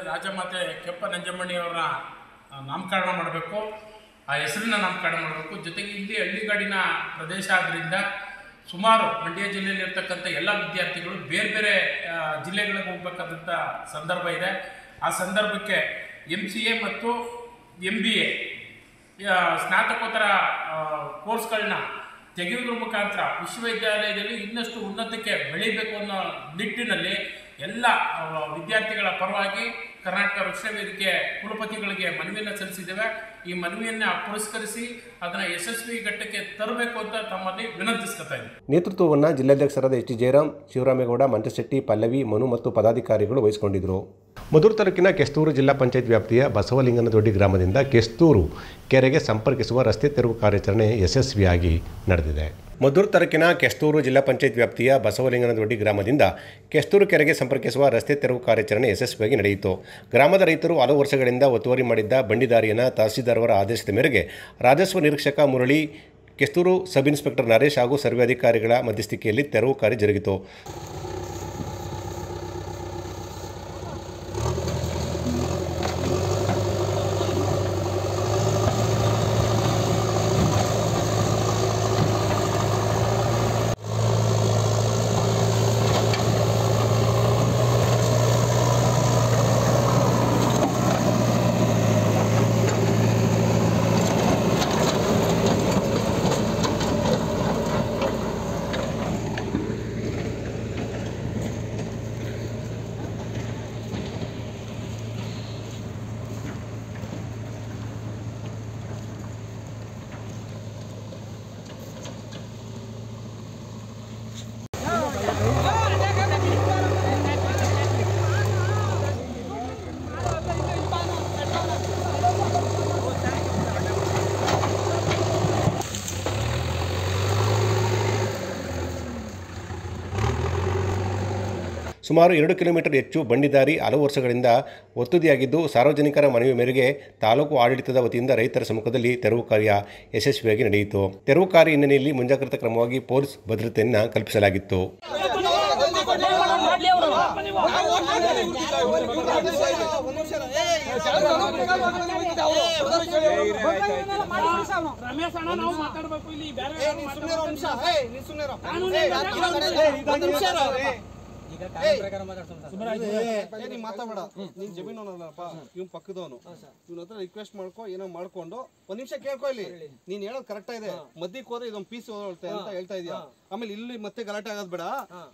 [SPEAKER 6] ರಾಜಮಾತೆ ಕೆಂಪನಂಜಮ್ಮಣಿ ಅವರ ನಾಮಕರಣ ಮಾಡಬೇಕು, ಆ ಹೆಸರನ್ನ ನಾಮಕರಣ ಮಾಡಬೇಕು. ಜೊತೆಗೆ ಇಲ್ಲಿ ಹಳ್ಳಿಗಾಡಿನ ಪ್ರದೇಶ ಆದ್ದರಿಂದ ಸುಮಾರು ಮಂಡ್ಯ ಜಿಲ್ಲೆಯಲ್ಲಿ ಇರ್ತಕ್ಕಂಥ ಎಲ್ಲ ವಿದ್ಯಾರ್ಥಿಗಳು ಬೇರೆ ಬೇರೆ ಜಿಲ್ಲೆಗಳಿಗೆ ಹೋಗ್ಬೇಕಾದಂಥ ಸಂದರ್ಭ ಇದೆ. ಆ ಸಂದರ್ಭಕ್ಕೆ MCA ಮತ್ತು MBA ಸ್ನಾತಕೋತ್ತರ ಕೋರ್ಸ್ಗಳನ್ನ ತೆಗೆಯುವುದ್ರ ಮುಖಾಂತರ ವಿಶ್ವವಿದ್ಯಾಲಯದಲ್ಲಿ ಇನ್ನಷ್ಟು ಉನ್ನತಕ್ಕೆ ಬೆಳೀಬೇಕು ಅನ್ನೋ ನಿಟ್ಟಿನಲ್ಲಿ ಎಲ್ಲ ವಿದ್ಯಾರ್ಥಿಗಳ ಪರವಾಗಿ ಕರ್ನಾಟಕ ರಕ್ಷಣಾ ವೇದಿಕೆ ಕುಲಪತಿಗಳಿಗೆ ಮನವಿಯನ್ನು ಸಲ್ಲಿಸಿದ್ದೇವೆ. ಈ ಮನವಿಯನ್ನು ಪುರಸ್ಕರಿಸಿ ಅದನ್ನು ಯಶಸ್ವಿ ಘಟ್ಟಕ್ಕೆ ತರಬೇಕು ಅಂತ ತಮ್ಮಲ್ಲಿ ವಿನಂತಿಸ್ತಾ ಇದ್ದೀವಿ.
[SPEAKER 1] ನೇತೃತ್ವವನ್ನು ಜಿಲ್ಲಾಧ್ಯಕ್ಷರಾದ HT ಜಯರಾಮ್, ಶಿವರಾಮೇಗೌಡ, ಮಂಟಶೆಟ್ಟಿ, ಪಲ್ಲವಿ, ಮನು ಮತ್ತು ಪದಾಧಿಕಾರಿಗಳು ವಹಿಸಿಕೊಂಡಿದ್ದರು. ಮಧುರ ತಾಲೂಕಿನ ಕೆಸ್ತೂರು ಜಿಲ್ಲಾ ಪಂಚಾಯತ್ ವ್ಯಾಪ್ತಿಯ ಬಸವಲಿಂಗನದೊಡ್ಡಿ ಗ್ರಾಮದಿಂದ ಕೆಸ್ತೂರು ಕೆರೆಗೆ ಸಂಪರ್ಕಿಸುವ ರಸ್ತೆ ತೆರವು ಕಾರ್ಯಾಚರಣೆ ಯಶಸ್ವಿಯಾಗಿ ನಡೆದಿದೆ. ಮಧುರ ತಾಲೂಕಿನ ಕೆಸ್ತೂರು ಜಿಲ್ಲಾ ಪಂಚಾಯತ್ ವ್ಯಾಪ್ತಿಯ ಬಸವಲಿಂಗನದೊಡ್ಡಿ ಗ್ರಾಮದಿಂದ ಕೆಸ್ತೂರು ಕೆರೆಗೆ ಸಂಪರ್ಕಿಸುವ ರಸ್ತೆ ತೆರವು ಕಾರ್ಯಾಚರಣೆ ಯಶಸ್ವಿಯಾಗಿ ನಡೆಯಿತು. ಗ್ರಾಮದ ರೈತರು ಹಲವು ವರ್ಷಗಳಿಂದ ಒತ್ತುವರಿ ಮಾಡಿದ್ದ ಬಂಡಿದಾರಿಯನ್ನು ತಹಸೀಲ್ದಾರ್ ಅವರ ಆದೇಶದ ಮೇರೆಗೆ ರಾಜಸ್ವ ನಿರೀಕ್ಷಕ ಮುರಳಿ, ಕೆಸ್ತೂರು ಸಬ್ ಇನ್ಸ್ಪೆಕ್ಟರ್ ನರೇಶ್ ಹಾಗೂ ಸರ್ವೆ ಅಧಿಕಾರಿಗಳ ಮಧ್ಯಸ್ಥಿಕೆಯಲ್ಲಿ ತೆರವು ಕಾರ್ಯ ಜರುಗಿತು. ಸುಮಾರು 2 ಕಿಲೋಮೀಟರ್ ಹೆಚ್ಚು ಬಂಡಿದಾರಿ ಹಲವು ವರ್ಷಗಳಿಂದ ಒತ್ತುದಿಯಾಗಿದ್ದು, ಸಾರ್ವಜನಿಕರ ಮನವಿ ಮೇರೆಗೆ ತಾಲೂಕು ಆಡಳಿತದ ವತಿಯಿಂದ ರೈತರ ಸಮ್ಮುಖದಲ್ಲಿ ತೆರವು ಕಾರ್ಯ ಯಶಸ್ವಿಯಾಗಿ ನಡೆಯಿತು. ತೆರವು ಕಾರ್ಯ ಹಿನ್ನೆಲೆಯಲ್ಲಿ ಮುಂಜಾಗ್ರತಾ ಕ್ರಮವಾಗಿ ಪೊಲೀಸ್ ಭದ್ರತೆಯನ್ನು ಕಲ್ಪಿಸಲಾಗಿತ್ತು.
[SPEAKER 7] ಮಾತಾಡ ನೀನ್ ಜಮೀನು ಇವ್ ಪಕ್ಕದವನು ಇವ್ನ ಹತ್ರ ರಿಕ್ವೆಸ್ಟ್ ಮಾಡ್ಕೊ, ಏನೋ ಮಾಡ್ಕೊಂಡು ಒಂದ್ ನಿಮಿಷ ಕೇಳ್ಕೊ. ಇಲ್ಲಿ ನೀನ್ ಹೇಳೋದು ಕರೆಕ್ಟ್ ಇದೆ, ಮಧ್ಯಕ್ಕೆ ಹೋದ್ರೆ ಇದೊಂದು ಪೀಸ್ ಅಂತ ಹೇಳ್ತಾ ಇದೀಯ. ಆಮೇಲೆ ಇಲ್ಲಿ ಮತ್ತೆ ಗಲಾಟೆ ಆಗೋದ್ ಬೇಡ,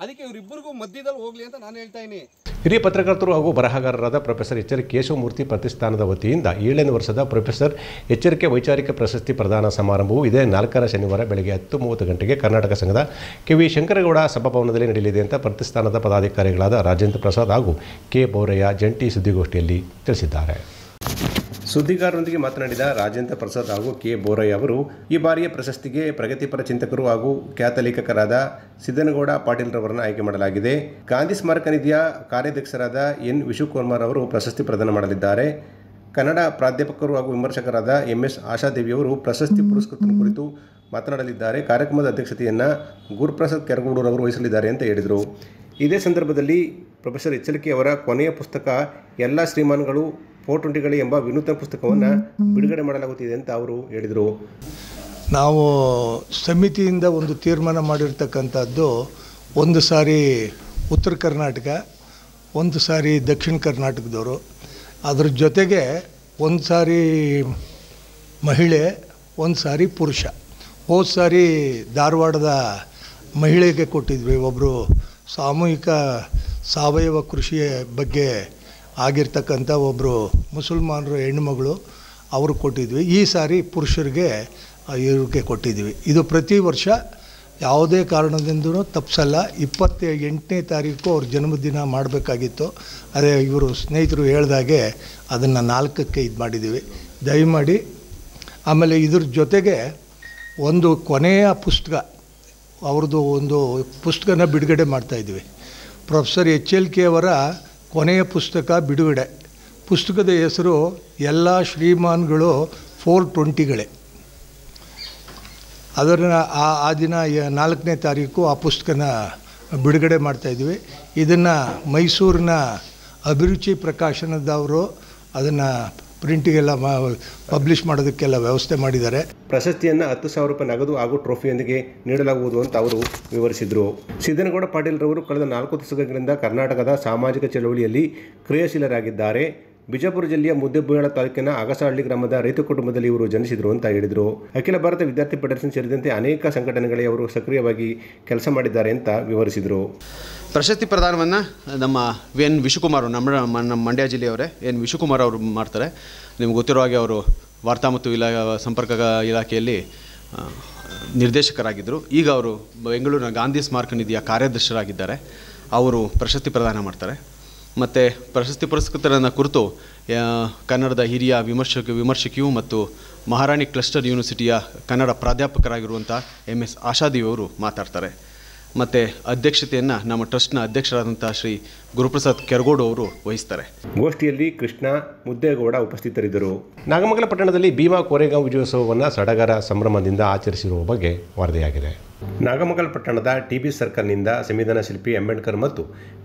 [SPEAKER 7] ಅದಕ್ಕೆ ಇವ್ರಿಬ್ಬರಿಗೂ ಮಧ್ಯದಲ್ಲಿ ಹೋಗ್ಲಿ ಅಂತ ನಾನು ಹೇಳ್ತಾ ಇದೀನಿ.
[SPEAKER 1] ಹಿರಿಯ ಪತ್ರಕರ್ತರು ಹಾಗೂ ಬರಹಗಾರರಾದ ಪ್ರೊಫೆಸರ್ ಎಚ್. ಕೇಶವಮೂರ್ತಿ ಪ್ರತಿಷ್ಠಾನದ ವತಿಯಿಂದ 7ನೇ ವರ್ಷದ ಪ್ರೊಫೆಸರ್ ಎಚ್ಚರಿಕೆ ವೈಚಾರಿಕ ಪ್ರಶಸ್ತಿ ಪ್ರದಾನ ಸಮಾರಂಭವು ಇದೇ 4ರ ಶನಿವಾರ ಬೆಳಗ್ಗೆ 10:30 ಗಂಟೆಗೆ ಕರ್ನಾಟಕ ಸಂಘದ KV ಶಂಕರಗೌಡ ಸಭಾಭವನದಲ್ಲಿ ನಡೆಯಲಿದೆ ಅಂತ ಪ್ರತಿಷ್ಠಾನದ ಪದಾಧಿಕಾರಿಗಳಾದ ರಾಜೇಂದ್ರ ಪ್ರಸಾದ್ ಹಾಗೂ ಕೆ. ಬೋರಯ್ಯ ಜಂಟಿ ಸುದ್ದಿಗೋಷ್ಠಿಯಲ್ಲಿ ತಿಳಿಸಿದ್ದಾರೆ. ಸುದ್ದಿಗಾರರೊಂದಿಗೆ ಮಾತನಾಡಿದ ರಾಜೇಂದ್ರ ಪ್ರಸಾದ್ ಹಾಗೂ ಕೆ. ಬೋರಯ್ಯ ಅವರು, ಈ ಬಾರಿಯ ಪ್ರಶಸ್ತಿಗೆ ಪ್ರಗತಿಪರ ಚಿಂತಕರು ಹಾಗೂ ಖ್ಯಾತ ಲೇಖಕರಾದ ಸಿದ್ದನಗೌಡ ಪಾಟೀಲ್ರವರನ್ನು ಆಯ್ಕೆ ಮಾಡಲಾಗಿದೆ. ಗಾಂಧಿ ಸ್ಮಾರಕ ನಿಧಿಯ ಕಾರ್ಯಾಧ್ಯಕ್ಷರಾದ ಎನ್. ವಿಶ್ವಕುಮಾರ್ ಅವರು ಪ್ರಶಸ್ತಿ ಪ್ರದಾನ ಮಾಡಲಿದ್ದಾರೆ. ಕನ್ನಡ ಪ್ರಾಧ್ಯಾಪಕರು ಹಾಗೂ ವಿಮರ್ಶಕರಾದ MS ಆಶಾದೇವಿಯವರು ಪ್ರಶಸ್ತಿ ಪುರಸ್ಕೃತರ ಕುರಿತು ಮಾತನಾಡಲಿದ್ದಾರೆ. ಕಾರ್ಯಕ್ರಮದ ಅಧ್ಯಕ್ಷತೆಯನ್ನು ಗುರುಪ್ರಸಾದ್ ಕೆರಗೂಡೂರವರು ವಹಿಸಲಿದ್ದಾರೆ ಅಂತ ಹೇಳಿದರು. ಇದೇ ಸಂದರ್ಭದಲ್ಲಿ ಪ್ರೊಫೆಸರ್ ಎಚ್.ಎಲ್.ಕೆ ಅವರ ಕೊನೆಯ ಪುಸ್ತಕ ಎಲ್ಲ ಶ್ರೀಮಾನ್ಗಳು 420 ಎಂಬ ವಿನೂತನ ಪುಸ್ತಕವನ್ನು ಬಿಡುಗಡೆ ಮಾಡಲಾಗುತ್ತಿದೆ ಅಂತ ಅವರು ಹೇಳಿದರು.
[SPEAKER 8] ನಾವು ಸಮಿತಿಯಿಂದ ಒಂದು ತೀರ್ಮಾನ ಮಾಡಿರ್ತಕ್ಕಂಥದ್ದು, ಒಂದು ಸಾರಿ ಉತ್ತರ ಕರ್ನಾಟಕ, ಒಂದು ಸಾರಿ ದಕ್ಷಿಣ ಕರ್ನಾಟಕದವರು, ಅದ್ರ ಜೊತೆಗೆ ಒಂದು ಸಾರಿ ಮಹಿಳೆ, ಒಂದು ಸಾರಿ ಪುರುಷ. ಹೋದ ಸಾರಿ ಧಾರವಾಡದ ಮಹಿಳೆಗೆ ಕೊಟ್ಟಿದ್ವಿ, ಒಬ್ಬರು ಸಾಮೂಹಿಕ ಸಾವಯವ ಕೃಷಿಯ ಬಗ್ಗೆ ಆಗಿರ್ತಕ್ಕಂಥ ಒಬ್ಬರು ಮುಸಲ್ಮಾನರು ಹೆಣ್ಣುಮಗಳು ಅವರು ಕೊಟ್ಟಿದ್ವಿ. ಈ ಸಾರಿ ಪುರುಷರಿಗೆ ಇವ್ರಿಗೆ ಕೊಟ್ಟಿದ್ವಿ. ಇದು ಪ್ರತಿ ವರ್ಷ ಯಾವುದೇ ಕಾರಣದಿಂದಲೂ ತಪ್ಪಿಸಲ್ಲ. 28ನೇ ತಾರೀಕು ಅವ್ರ ಜನ್ಮದಿನ ಮಾಡಬೇಕಾಗಿತ್ತು, ಅದೇ ಇವರು ಸ್ನೇಹಿತರು ಹೇಳ್ದಾಗೆ ಅದನ್ನು 4ಕ್ಕೆ ಇದು ಮಾಡಿದ್ದೀವಿ. ದಯಮಾಡಿ. ಆಮೇಲೆ ಇದ್ರ ಜೊತೆಗೆ ಒಂದು ಕೊನೆಯ ಪುಸ್ತಕ, ಅವ್ರದ್ದು ಒಂದು ಪುಸ್ತಕನ ಬಿಡುಗಡೆ ಮಾಡ್ತಾಯಿದ್ವಿ. ಪ್ರೊಫೆಸರ್ ಎಚ್.ಎಲ್.ಕೆ ಅವರ ಕೊನೆಯ ಪುಸ್ತಕ ಬಿಡುಗಡೆ. ಪುಸ್ತಕದ ಹೆಸರು ಎಲ್ಲ ಶ್ರೀಮಾನ್ಗಳು 420ಗಳೇ. ಅದನ್ನು ಆ ದಿನ 4ನೇ ತಾರೀಕು ಆ ಪುಸ್ತಕನ ಬಿಡುಗಡೆ ಮಾಡ್ತಾಯಿದ್ವಿ. ಇದನ್ನು ಮೈಸೂರಿನ ಅಭಿರುಚಿ ಪ್ರಕಾಶನದವರು ಅದನ್ನು ಪ್ರಿಂಟಿಗೆಲ್ಲ ಪಬ್ಲಿಷ್ ಮಾಡೋದಕ್ಕೆಲ್ಲ ವ್ಯವಸ್ಥೆ ಮಾಡಿದ್ದಾರೆ.
[SPEAKER 1] ಪ್ರಶಸ್ತಿಯನ್ನು 10,000 ರೂಪಾಯಿ ನಗದು ಹಾಗೂ ಟ್ರೋಫಿಯೊಂದಿಗೆ ನೀಡಲಾಗುವುದು ಅಂತ ಅವರು ವಿವರಿಸಿದರು. ಸಿದ್ದನಗೌಡ ಪಾಟೀಲ್ ರವರು ಕಳೆದ 4 ದಶಕಗಳಿಂದ ಕರ್ನಾಟಕದ ಸಾಮಾಜಿಕ ಚಳವಳಿಯಲ್ಲಿ ಕ್ರಿಯಾಶೀಲರಾಗಿದ್ದಾರೆ. ಬಿಜಾಪುರ ಜಿಲ್ಲೆಯ ಮುದ್ದೇಬಿಹಾಳ ತಾಲೂಕಿನ ಅಗಸಹಳ್ಳಿ ಗ್ರಾಮದ ರೈತ ಕುಟುಂಬದಲ್ಲಿ ಇವರು ಜನಿಸಿದರು ಅಂತ ಹೇಳಿದರು. ಅಖಿಲ ಭಾರತ ವಿದ್ಯಾರ್ಥಿ ಫೆಡರೇಷನ್ ಸೇರಿದಂತೆ ಅನೇಕ ಸಂಘಟನೆಗಳಿಗೆ ಅವರು ಸಕ್ರಿಯವಾಗಿ ಕೆಲಸ ಮಾಡಿದ್ದಾರೆ ಅಂತ ವಿವರಿಸಿದರು.
[SPEAKER 9] ಪ್ರಶಸ್ತಿ ಪ್ರದಾನವನ್ನು ನಮ್ಮ ಎನ್ ವಿಶ್ವಕುಮಾರ್, ನಮ್ಮ ಮಂಡ್ಯ ಜಿಲ್ಲೆಯವರೇ ಎನ್ ವಿಶ್ವಕುಮಾರ್ ಅವರು ಮಾಡ್ತಾರೆ. ನಿಮ್ಗೆ ಗೊತ್ತಿರೋ ಹಾಗೆ ಅವರು ವಾರ್ತಾ ಮತ್ತು ಸಂಪರ್ಕ ಇಲಾಖೆಯಲ್ಲಿ ನಿರ್ದೇಶಕರಾಗಿದ್ದರು. ಈಗ ಅವರು ಬೆಂಗಳೂರಿನ ಗಾಂಧಿ ಸ್ಮಾರಕ ನಿಧಿಯ ಕಾರ್ಯದರ್ಶರಾಗಿದ್ದಾರೆ. ಅವರು ಪ್ರಶಸ್ತಿ ಪ್ರದಾನ ಮಾಡ್ತಾರೆ. ಮತ್ತು ಪ್ರಶಸ್ತಿ ಪುರಸ್ಕೃತರನ್ನು ಕುರಿತು ಕನ್ನಡದ ಹಿರಿಯ ವಿಮರ್ಶಕಿಯು ಮತ್ತು ಮಹಾರಾಣಿ ಕ್ಲಸ್ಟರ್ ಯೂನಿವರ್ಸಿಟಿಯ ಕನ್ನಡ ಪ್ರಾಧ್ಯಾಪಕರಾಗಿರುವಂಥ MS ಆಶಾದೇವಿ ಅವರು ಮಾತಾಡ್ತಾರೆ. ಮತ್ತು ಅಧ್ಯಕ್ಷತೆಯನ್ನು ನಮ್ಮ ಟ್ರಸ್ಟ್ನ ಅಧ್ಯಕ್ಷರಾದಂಥ ಶ್ರೀ ಗುರುಪ್ರಸಾದ್ ಕೆರಗೋಡು ಅವರು ವಹಿಸ್ತಾರೆ.
[SPEAKER 1] ಗೋಷ್ಠಿಯಲ್ಲಿ ಕೃಷ್ಣ ಮುದ್ದೇಗೌಡ ಉಪಸ್ಥಿತರಿದ್ದರು. ನಾಗಮಂಗಲ ಪಟ್ಟಣದಲ್ಲಿ ಭೀಮಾ ಕೋರೆಗಾಂವ್ ವಿಜಯೋತ್ಸವವನ್ನು ಸಡಗರ ಸಂಭ್ರಮದಿಂದ ಆಚರಿಸಿರುವ ಬಗ್ಗೆ ವರದಿಯಾಗಿದೆ. ನಾಗಮಂಗಲ ಪಟ್ಟಣದ TB ಸರ್ಕಲ್ನಿಂದ ಸಂವಿಧಾನ ಶಿಲ್ಪಿ ಅಂಬೇಡ್ಕರ್ ಮತ್ತು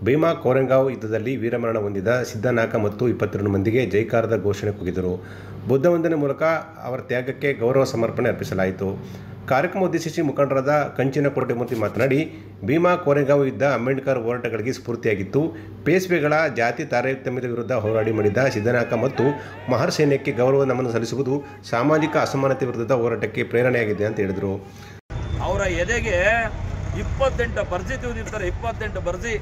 [SPEAKER 1] ಭೀಮಾ ಕೋರೆಗಾಂವ್ ಯುದ್ಧದಲ್ಲಿ ವೀರಮರಣ ಹೊಂದಿದ ಸಿದ್ದನಾಕ ಮತ್ತು 22 ಮಂದಿಗೆ ಜೈಕಾರದ ಘೋಷಣೆ ಕೂಗಿದರು. ಬುದ್ಧ ವಂದನೆ ಮೂಲಕ ಅವರ ತ್ಯಾಗಕ್ಕೆ ಗೌರವ ಸಮರ್ಪಣೆ ಅರ್ಪಿಸಲಾಯಿತು. ಕಾರ್ಯಕ್ರಮ ಉದ್ದೇಶಿಸಿ ಮುಖಂಡರಾದ ಕಂಚಿನ ಕೋಟೆಮೂರ್ತಿ ಮಾತನಾಡಿ, ಭೀಮಾ ಕೋರೆಗಾಂವ್ ಯುದ್ಧ ಅಂಬೇಡ್ಕರ್ ಹೋರಾಟಗಳಿಗೆ ಸ್ಫೂರ್ತಿಯಾಗಿತ್ತು. ಪೇಶ್ವೆಗಳ ಜಾತಿ ತಾರತಮ್ಯದ ವಿರುದ್ಧ ಹೋರಾಡಿ ಮಾಡಿದ ಸಿದ್ದನಾಕ ಮತ್ತು ಮಹರ್ ಸೈನ್ಯಕ್ಕೆ ಗೌರವ ನಮನ ಸಲ್ಲಿಸುವುದು ಸಾಮಾಜಿಕ ಅಸಮಾನತೆ ವಿರುದ್ಧದ ಹೋರಾಟಕ್ಕೆ ಪ್ರೇರಣೆಯಾಗಿದೆ ಅಂತ ಹೇಳಿದರು.
[SPEAKER 10] ಅವರ ಎದೆಗೆ 28 ಬರ್ಜಿ ತಿವಿದಿರ್ತಾರೆ. 28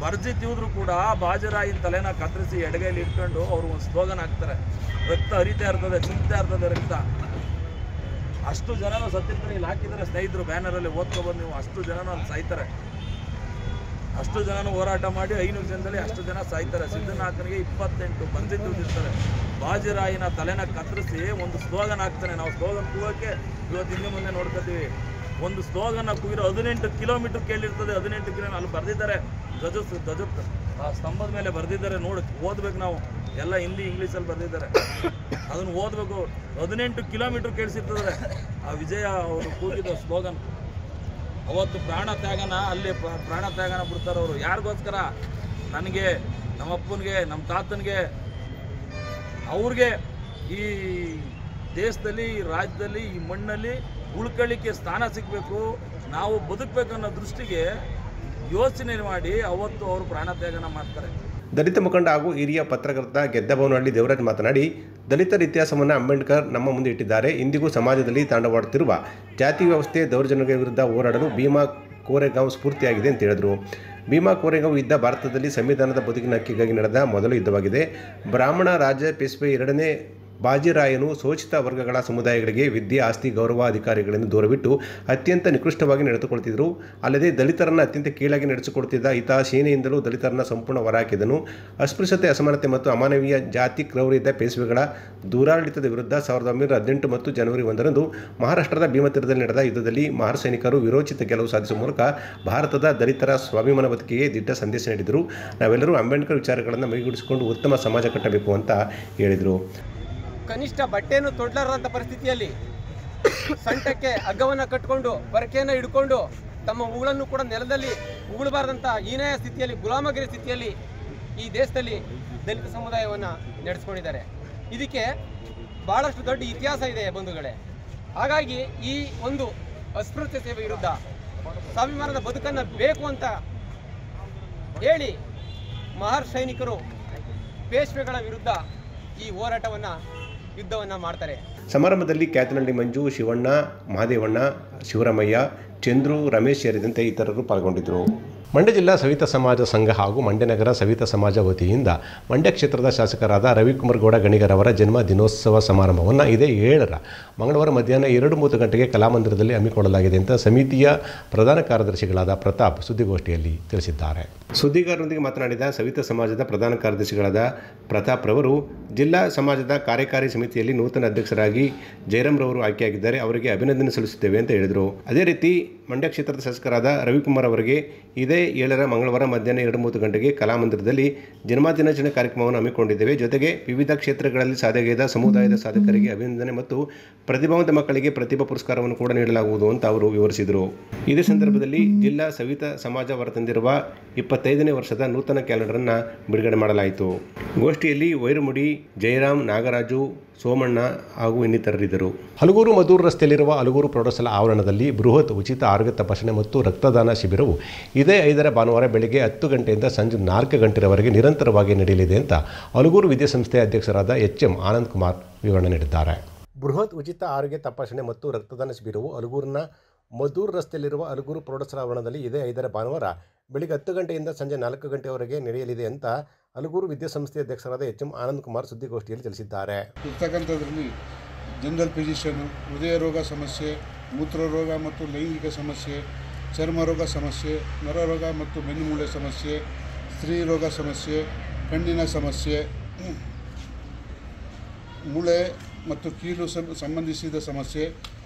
[SPEAKER 10] ಬರ್ಜಿ ತಿವಿದ್ರು ಕೂಡ ಬಾಜರಾಯಿನ ತಲೆನ ಕತ್ತರಿಸಿ ಎಡಗೈಲಿ ಇಟ್ಕೊಂಡು ಅವರು ಒಂದು ಸ್ಲೋಗನ್ ಹಾಕ್ತಾರೆ. ರಕ್ತ ಹರಿತಾ ಇರ್ತದೆ, ಚಿಂತೆ ಇರ್ತದೆ ರಕ್ತ. ಅಷ್ಟು ಜನನು ಸತ್ತಿರ್ತಾರೆ. ಇಲ್ಲಿ ಹಾಕಿದ್ದಾರೆ ಸ್ನೇಹಿತರು ಬ್ಯಾನರಲ್ಲಿ, ಓದ್ಕೊಬೋದು ನೀವು. ಅಷ್ಟು ಜನನು ಅಲ್ಲಿ ಸಾಯ್ತಾರೆ. ಅಷ್ಟು ಜನನು ಹೋರಾಟ ಮಾಡಿ 5 ನಿಮಿಷದಲ್ಲಿ ಅಷ್ಟು ಜನ ಸಾಯ್ತಾರೆ. ಸಿದ್ದನಾಕನಿಗೆ 28 ಬರ್ಜಿ ತಿವಿದಿರ್ತಾರೆ. ಬಾಜಿರಾಯಿನ ತಲೆನ ಕತ್ತರಿಸಿ ಒಂದು ಸ್ಲೋಗನ್ ಹಾಕ್ತಾನೆ. ನಾವು ಸ್ಲೋಗನ್ ಕೂಗೋಕ್ಕೆ ಇವತ್ತು ಹಿಂದೆ ಮುಂದೆ ನೋಡ್ಕೊತೀವಿ. ಒಂದು ಸ್ಲೋಗನ್ನ ಕೂಗಿರೋ 18 ಕಿಲೋಮೀಟರ್ ಕೇಳಿರ್ತದೆ. 18 ಕಿಲೋಮೀಟರ್ ಅಲ್ಲಿ ಬರೆದಿದ್ದಾರೆ. ಧ್ವಜ ಆ ಸ್ತಂಭದ ಮೇಲೆ ಬರೆದಿದ್ದಾರೆ. ಓದ್ಬೇಕು ನಾವು. ಎಲ್ಲ ಹಿಂದಿ ಇಂಗ್ಲೀಷಲ್ಲಿ ಬರೆದಿದ್ದಾರೆ. ಅದನ್ನು ಓದಬೇಕು. 18 ಕಿಲೋಮೀಟರ್ ಕೇಳಿಸಿರ್ತದೆ ಆ ವಿಜಯ ಅವರು ಕೂಗಿದ ಸ್ಲೋಗನ್. ಅವತ್ತು ಪ್ರಾಣ ತ್ಯಾಗನ ಬಿಡ್ತಾರೆ ಅವರು. ಯಾರಿಗೋಸ್ಕರ? ನನಗೆ, ನಮ್ಮ ಅಪ್ಪನಿಗೆ, ನಮ್ಮ ತಾತನಿಗೆ, ಅವ್ರಿಗೆ ಈ ದೇಶದಲ್ಲಿ, ಈ ರಾಜ್ಯದಲ್ಲಿ, ಈ ಮಣ್ಣಲ್ಲಿ ಉಳ್ಕೊಳ್ಳಿಕ್ಕೆ ಸ್ಥಾನ ಸಿಗಬೇಕು, ನಾವು ಬದುಕಬೇಕು ಅನ್ನೋ ದೃಷ್ಟಿಗೆ ಯೋಚನೆ ಮಾಡಿ ಅವತ್ತು ಅವರು ಪ್ರಾಣತ್ಯಾಗನ ಮಾಡ್ತಾರೆ.
[SPEAKER 1] ದಲಿತ ಮುಖಂಡ ಹಾಗೂ ಹಿರಿಯ ಪತ್ರಕರ್ತ ಗೆದ್ದಬನಹಳ್ಳಿ ದೇವರಾಜ್ ಮಾತನಾಡಿ, ದಲಿತರ ಇತಿಹಾಸವನ್ನು ಅಂಬೇಡ್ಕರ್ ನಮ್ಮ ಮುಂದೆ ಇಟ್ಟಿದ್ದಾರೆ. ಇಂದಿಗೂ ಸಮಾಜದಲ್ಲಿ ತಾಂಡವಾಡುತ್ತಿರುವ ಜಾತಿ ವ್ಯವಸ್ಥೆ ದೌರ್ಜನ್ಯಗಳ ವಿರುದ್ಧ ಹೋರಾಡಲು ಭೀಮಾ ಕೋರೆಗಾಂವ್ ಸ್ಫೂರ್ತಿಯಾಗಿದೆ ಅಂತ ಹೇಳಿದರು. ಭೀಮಾ ಕೋರೆಗಾಂವ್ ಯುದ್ಧ ಭಾರತದಲ್ಲಿ ಸಂವಿಧಾನದ ಬದುಕಿನ ಹಕ್ಕಿಗಾಗಿ ನಡೆದ ಮೊದಲ ಯುದ್ಧವಾಗಿದೆ. ಬ್ರಾಹ್ಮಣ ರಾಜ ಪೇಶ್ವೆ 2ನೇ ಬಾಜಿರಾಯನು ಶೋಷಿತ ವರ್ಗಗಳ ಸಮುದಾಯಗಳಿಗೆ ವಿದ್ಯೆ, ಆಸ್ತಿ, ಗೌರವ, ಅಧಿಕಾರಿಗಳನ್ನು ದೂರವಿಟ್ಟು ಅತ್ಯಂತ ನಿಕೃಷ್ಟವಾಗಿ ನಡೆದುಕೊಳ್ತಿದ್ದರು. ಅಲ್ಲದೆ ದಲಿತರನ್ನು ಅತ್ಯಂತ ಕೀಳಾಗಿ ನಡೆಸಿಕೊಡ್ತಿದ್ದ ಈತ ಸೇನೆಯಿಂದಲೂ ದಲಿತರನ್ನು ಸಂಪೂರ್ಣ ಹೊರಹಾಕಿದನು. ಅಸ್ಪೃಶ್ಯತೆ, ಅಸಮಾನತೆ ಮತ್ತು ಅಮಾನವೀಯ ಜಾತಿ ಕ್ರೌರ್ಯದ ಪೇಶ್ವೆಗಳ ದೂರಾಡಳಿತದ ವಿರುದ್ಧ 1918 ಮತ್ತು ಜನವರಿ 1ರಂದು ಮಹಾರಾಷ್ಟ್ರದ ಭೀಮತೀರದಲ್ಲಿ ನಡೆದ ಯುದ್ಧದಲ್ಲಿ ಮಹರ್ ಸೈನಿಕರು ವಿರೋಚಿತ ಗೆಲುವು ಸಾಧಿಸುವ ಮೂಲಕ ಭಾರತದ ದಲಿತರ ಸ್ವಾಭಿಮಾನ ಬದುಕಿಗೆ ದಿಟ್ಟ ಸಂದೇಶ ನೀಡಿದರು. ನಾವೆಲ್ಲರೂ ಅಂಬೇಡ್ಕರ್ ವಿಚಾರಗಳನ್ನು ಮೈಗೂಡಿಸಿಕೊಂಡು ಉತ್ತಮ ಸಮಾಜ ಕಟ್ಟಬೇಕು ಅಂತ ಹೇಳಿದರು.
[SPEAKER 11] ಕನಿಷ್ಠ ಬಟ್ಟೆಯನ್ನು ತೊಡಲಾರದಂಥ ಪರಿಸ್ಥಿತಿಯಲ್ಲಿ ಸೊಂಟಕ್ಕೆ ಹಗ್ಗವನ್ನು ಕಟ್ಟಿಕೊಂಡು ಬರಕೆಯನ್ನು ಹಿಡ್ಕೊಂಡು ತಮ್ಮ ಉಗುಳನ್ನು ಕೂಡ ನೆಲದಲ್ಲಿ ಉಗುಳಬಾರದಂಥ ಹೀನಾಯ ಸ್ಥಿತಿಯಲ್ಲಿ, ಗುಲಾಮಗಿರಿ ಸ್ಥಿತಿಯಲ್ಲಿ ಈ ದೇಶದಲ್ಲಿ ದಲಿತ ಸಮುದಾಯವನ್ನು ನಡೆಸ್ಕೊಂಡಿದ್ದಾರೆ. ಇದಕ್ಕೆ ಭಾಳಷ್ಟು ದೊಡ್ಡ ಇತಿಹಾಸ ಇದೆ ಬಂಧುಗಳೇ. ಹಾಗಾಗಿ ಈ ಒಂದು ಅಸ್ಪೃಶ್ಯತೆ ವಿರುದ್ಧ ಸ್ವಾಭಿಮಾನದ ಬದುಕನ್ನು ಬೇಕು ಅಂತ ಹೇಳಿ ಮಹಾರ್ ಸೈನಿಕರು ಪೇಶ್ವೆಗಳ ವಿರುದ್ಧ ಈ ಹೋರಾಟವನ್ನು, ಯುದ್ಧವನ್ನು ಮಾಡ್ತಾರೆ.
[SPEAKER 1] ಸಮಾರಂಭದಲ್ಲಿ ಕ್ಯಾತನಹಳ್ಳಿ ಮಂಜು, ಶಿವಣ್ಣ, ಮಹಾದೇವಣ್ಣ, ಶಿವರಾಮಯ್ಯ, ಚಂದ್ರು, ರಮೇಶ್ ಸೇರಿದಂತೆ ಇತರರು ಪಾಲ್ಗೊಂಡಿದ್ದರು. ಮಂಡ್ಯ ಜಿಲ್ಲಾ ಸವಿತಾ ಸಮಾಜ ಸಂಘ ಹಾಗೂ ಮಂಡ್ಯ ನಗರ ಸವಿತಾ ಸಮಾಜ ವತಿಯಿಂದ ಮಂಡ್ಯ ಕ್ಷೇತ್ರದ ಶಾಸಕರಾದ ರವಿಕುಮಾರ್ ಗೌಡ ಗಣಿಗರವರ ಜನ್ಮ ದಿನೋತ್ಸವ ಸಮಾರಂಭವನ್ನು ಇದೇ 7ರ ಮಂಗಳವಾರ ಮಧ್ಯಾಹ್ನ 2:30 ಗಂಟೆಗೆ ಕಲಾಮಂದಿರದಲ್ಲಿ ಹಮ್ಮಿಕೊಳ್ಳಲಾಗಿದೆ ಅಂತ ಸಮಿತಿಯ ಪ್ರಧಾನ ಕಾರ್ಯದರ್ಶಿಗಳಾದ ಪ್ರತಾಪ್ ಸುದ್ದಿಗೋಷ್ಠಿಯಲ್ಲಿ ತಿಳಿಸಿದ್ದಾರೆ. ಸುದ್ದಿಗಾರರೊಂದಿಗೆ ಮಾತನಾಡಿದ ಸವಿತಾ ಸಮಾಜದ ಪ್ರಧಾನ ಕಾರ್ಯದರ್ಶಿಗಳಾದ ಪ್ರತಾಪ್ ರವರು ಜಿಲ್ಲಾ ಸಮಾಜದ ಕಾರ್ಯಕಾರಿ ಸಮಿತಿಯಲ್ಲಿ ನೂತನ ಅಧ್ಯಕ್ಷರಾಗಿ ಜಯರಾಮ್ ರವರು ಆಯ್ಕೆಯಾಗಿದ್ದಾರೆ. ಅವರಿಗೆ ಅಭಿನಂದನೆ ಸಲ್ಲಿಸುತ್ತೇವೆ ಅಂತ ಹೇಳಿದರು. ಅದೇ ರೀತಿ ಮಂಡ್ಯ ಕ್ಷೇತ್ರದ ಶಾಸಕರಾದ ರವಿಕುಮಾರ್ ಅವರಿಗೆ ಇದೇ 7ರ ಮಂಗಳವಾರ ಮಧ್ಯಾಹ್ನ 2:30 ಗಂಟೆಗೆ ಕಲಾಮಂದಿರದಲ್ಲಿ ಜನ್ಮದಿನಾಚರಣೆ ಕಾರ್ಯಕ್ರಮವನ್ನು ಹಮ್ಮಿಕೊಂಡಿದ್ದೇವೆ. ಜೊತೆಗೆ ವಿವಿಧ ಕ್ಷೇತ್ರಗಳಲ್ಲಿ ಸಾಧನೆಗೈದ ಸಮುದಾಯದ ಸಾಧಕರಿಗೆ ಅಭಿನಂದನೆ ಮತ್ತು ಪ್ರತಿಭಾವಂತ ಮಕ್ಕಳಿಗೆ ಪ್ರತಿಭಾ ಪುರಸ್ಕಾರವನ್ನು ಕೂಡ ನೀಡಲಾಗುವುದು ಅಂತ ಅವರು ವಿವರಿಸಿದರು. ಇದೇ ಸಂದರ್ಭದಲ್ಲಿ ಜಿಲ್ಲಾ ಸವಿತಾ ಸಮಾಜ ಹೊರತಂದಿರುವ 25ನೇ ವರ್ಷದ ನೂತನ ಕ್ಯಾಲೆಂಡರನ್ನು ಬಿಡುಗಡೆ ಮಾಡಲಾಯಿತು. ಗೋಷ್ಠಿಯಲ್ಲಿ ವೈರಮುಡಿ, ಜಯರಾಮ್, ನಾಗರಾಜು, ಸೋಮಣ್ಣ ಹಾಗೂ ಇನ್ನಿತರರಿದ್ದರು. ಹಲಗೂರು ಮದ್ದೂರು ರಸ್ತೆಯಲ್ಲಿರುವ ಹಲಗೂರು ಪ್ರೌಢಶಾಲಾ ಆವರಣದಲ್ಲಿ ಬೃಹತ್ ಉಚಿತ ಆರೋಗ್ಯ ತಪಾಸಣೆ ಮತ್ತು ರಕ್ತದಾನ ಶಿಬಿರವು ಇದೇ 5ರ ಭಾನುವಾರ ಬೆಳಗ್ಗೆ 10 ಗಂಟೆಯಿಂದ ಸಂಜೆ 4 ಗಂಟೆಯವರೆಗೆ ನಿರಂತರವಾಗಿ ನಡೆಯಲಿದೆ ಅಂತ ಹಲಗೂರು ವಿದ್ಯಾಸಂಸ್ಥೆಯ ಅಧ್ಯಕ್ಷರಾದ ಎಚ್.ಎಂ. ಆನಂದ್ ಕುಮಾರ್ ವಿವರಣೆ ನೀಡಿದ್ದಾರೆ. ಬೃಹತ್ ಉಚಿತ ಆರೋಗ್ಯ ತಪಾಸಣೆ ಮತ್ತು ರಕ್ತದಾನ ಶಿಬಿರವು ಹಲಗೂರಿನ ಮದ್ದೂರು ರಸ್ತೆಯಲ್ಲಿರುವ ಹಲಗೂರು ಪ್ರೌಢಶಾಲಾ ಆವರಣದಲ್ಲಿ ಇದೇ 5ರ ಭಾನುವಾರ ಬೆಳಗ್ಗೆ 10 ಗಂಟೆಯಿಂದ ಸಂಜೆ 4 ಗಂಟೆಯವರೆಗೆ ನಡೆಯಲಿದೆ ಅಂತ ಹಲಗೂರು ವಿದ್ಯಾಸಂಸ್ಥೆಯ ಅಧ್ಯಕ್ಷರಾದ ಎಚ್.ಎಂ. ಆನಂದ್ ಕುಮಾರ್ ಸುದ್ದಿಗೋಷ್ಠಿಯಲ್ಲಿ ತಿಳಿಸಿದ್ದಾರೆ.
[SPEAKER 2] ಇರ್ತಕ್ಕಂಥದ್ರಲ್ಲಿ ಜನರಲ್ ಫಿಸಿಷಿಯನು, ಹೃದಯ ರೋಗ ಸಮಸ್ಯೆ, ಮೂತ್ರರೋಗ ಮತ್ತು ಲೈಂಗಿಕ ಸಮಸ್ಯೆ, ಚರ್ಮ ರೋಗ ಸಮಸ್ಯೆ, ನರರೋಗ ಮತ್ತು ಬೆನ್ನುಮೂಳೆ ಸಮಸ್ಯೆ, ಸ್ತ್ರೀ ರೋಗ ಸಮಸ್ಯೆ, ಕಣ್ಣಿನ ಸಮಸ್ಯೆ, ಮೂಳೆ ಮತ್ತು ಕೀಲು ಸಂಬಂಧಿಸಿದ ಸಮಸ್ಯೆ,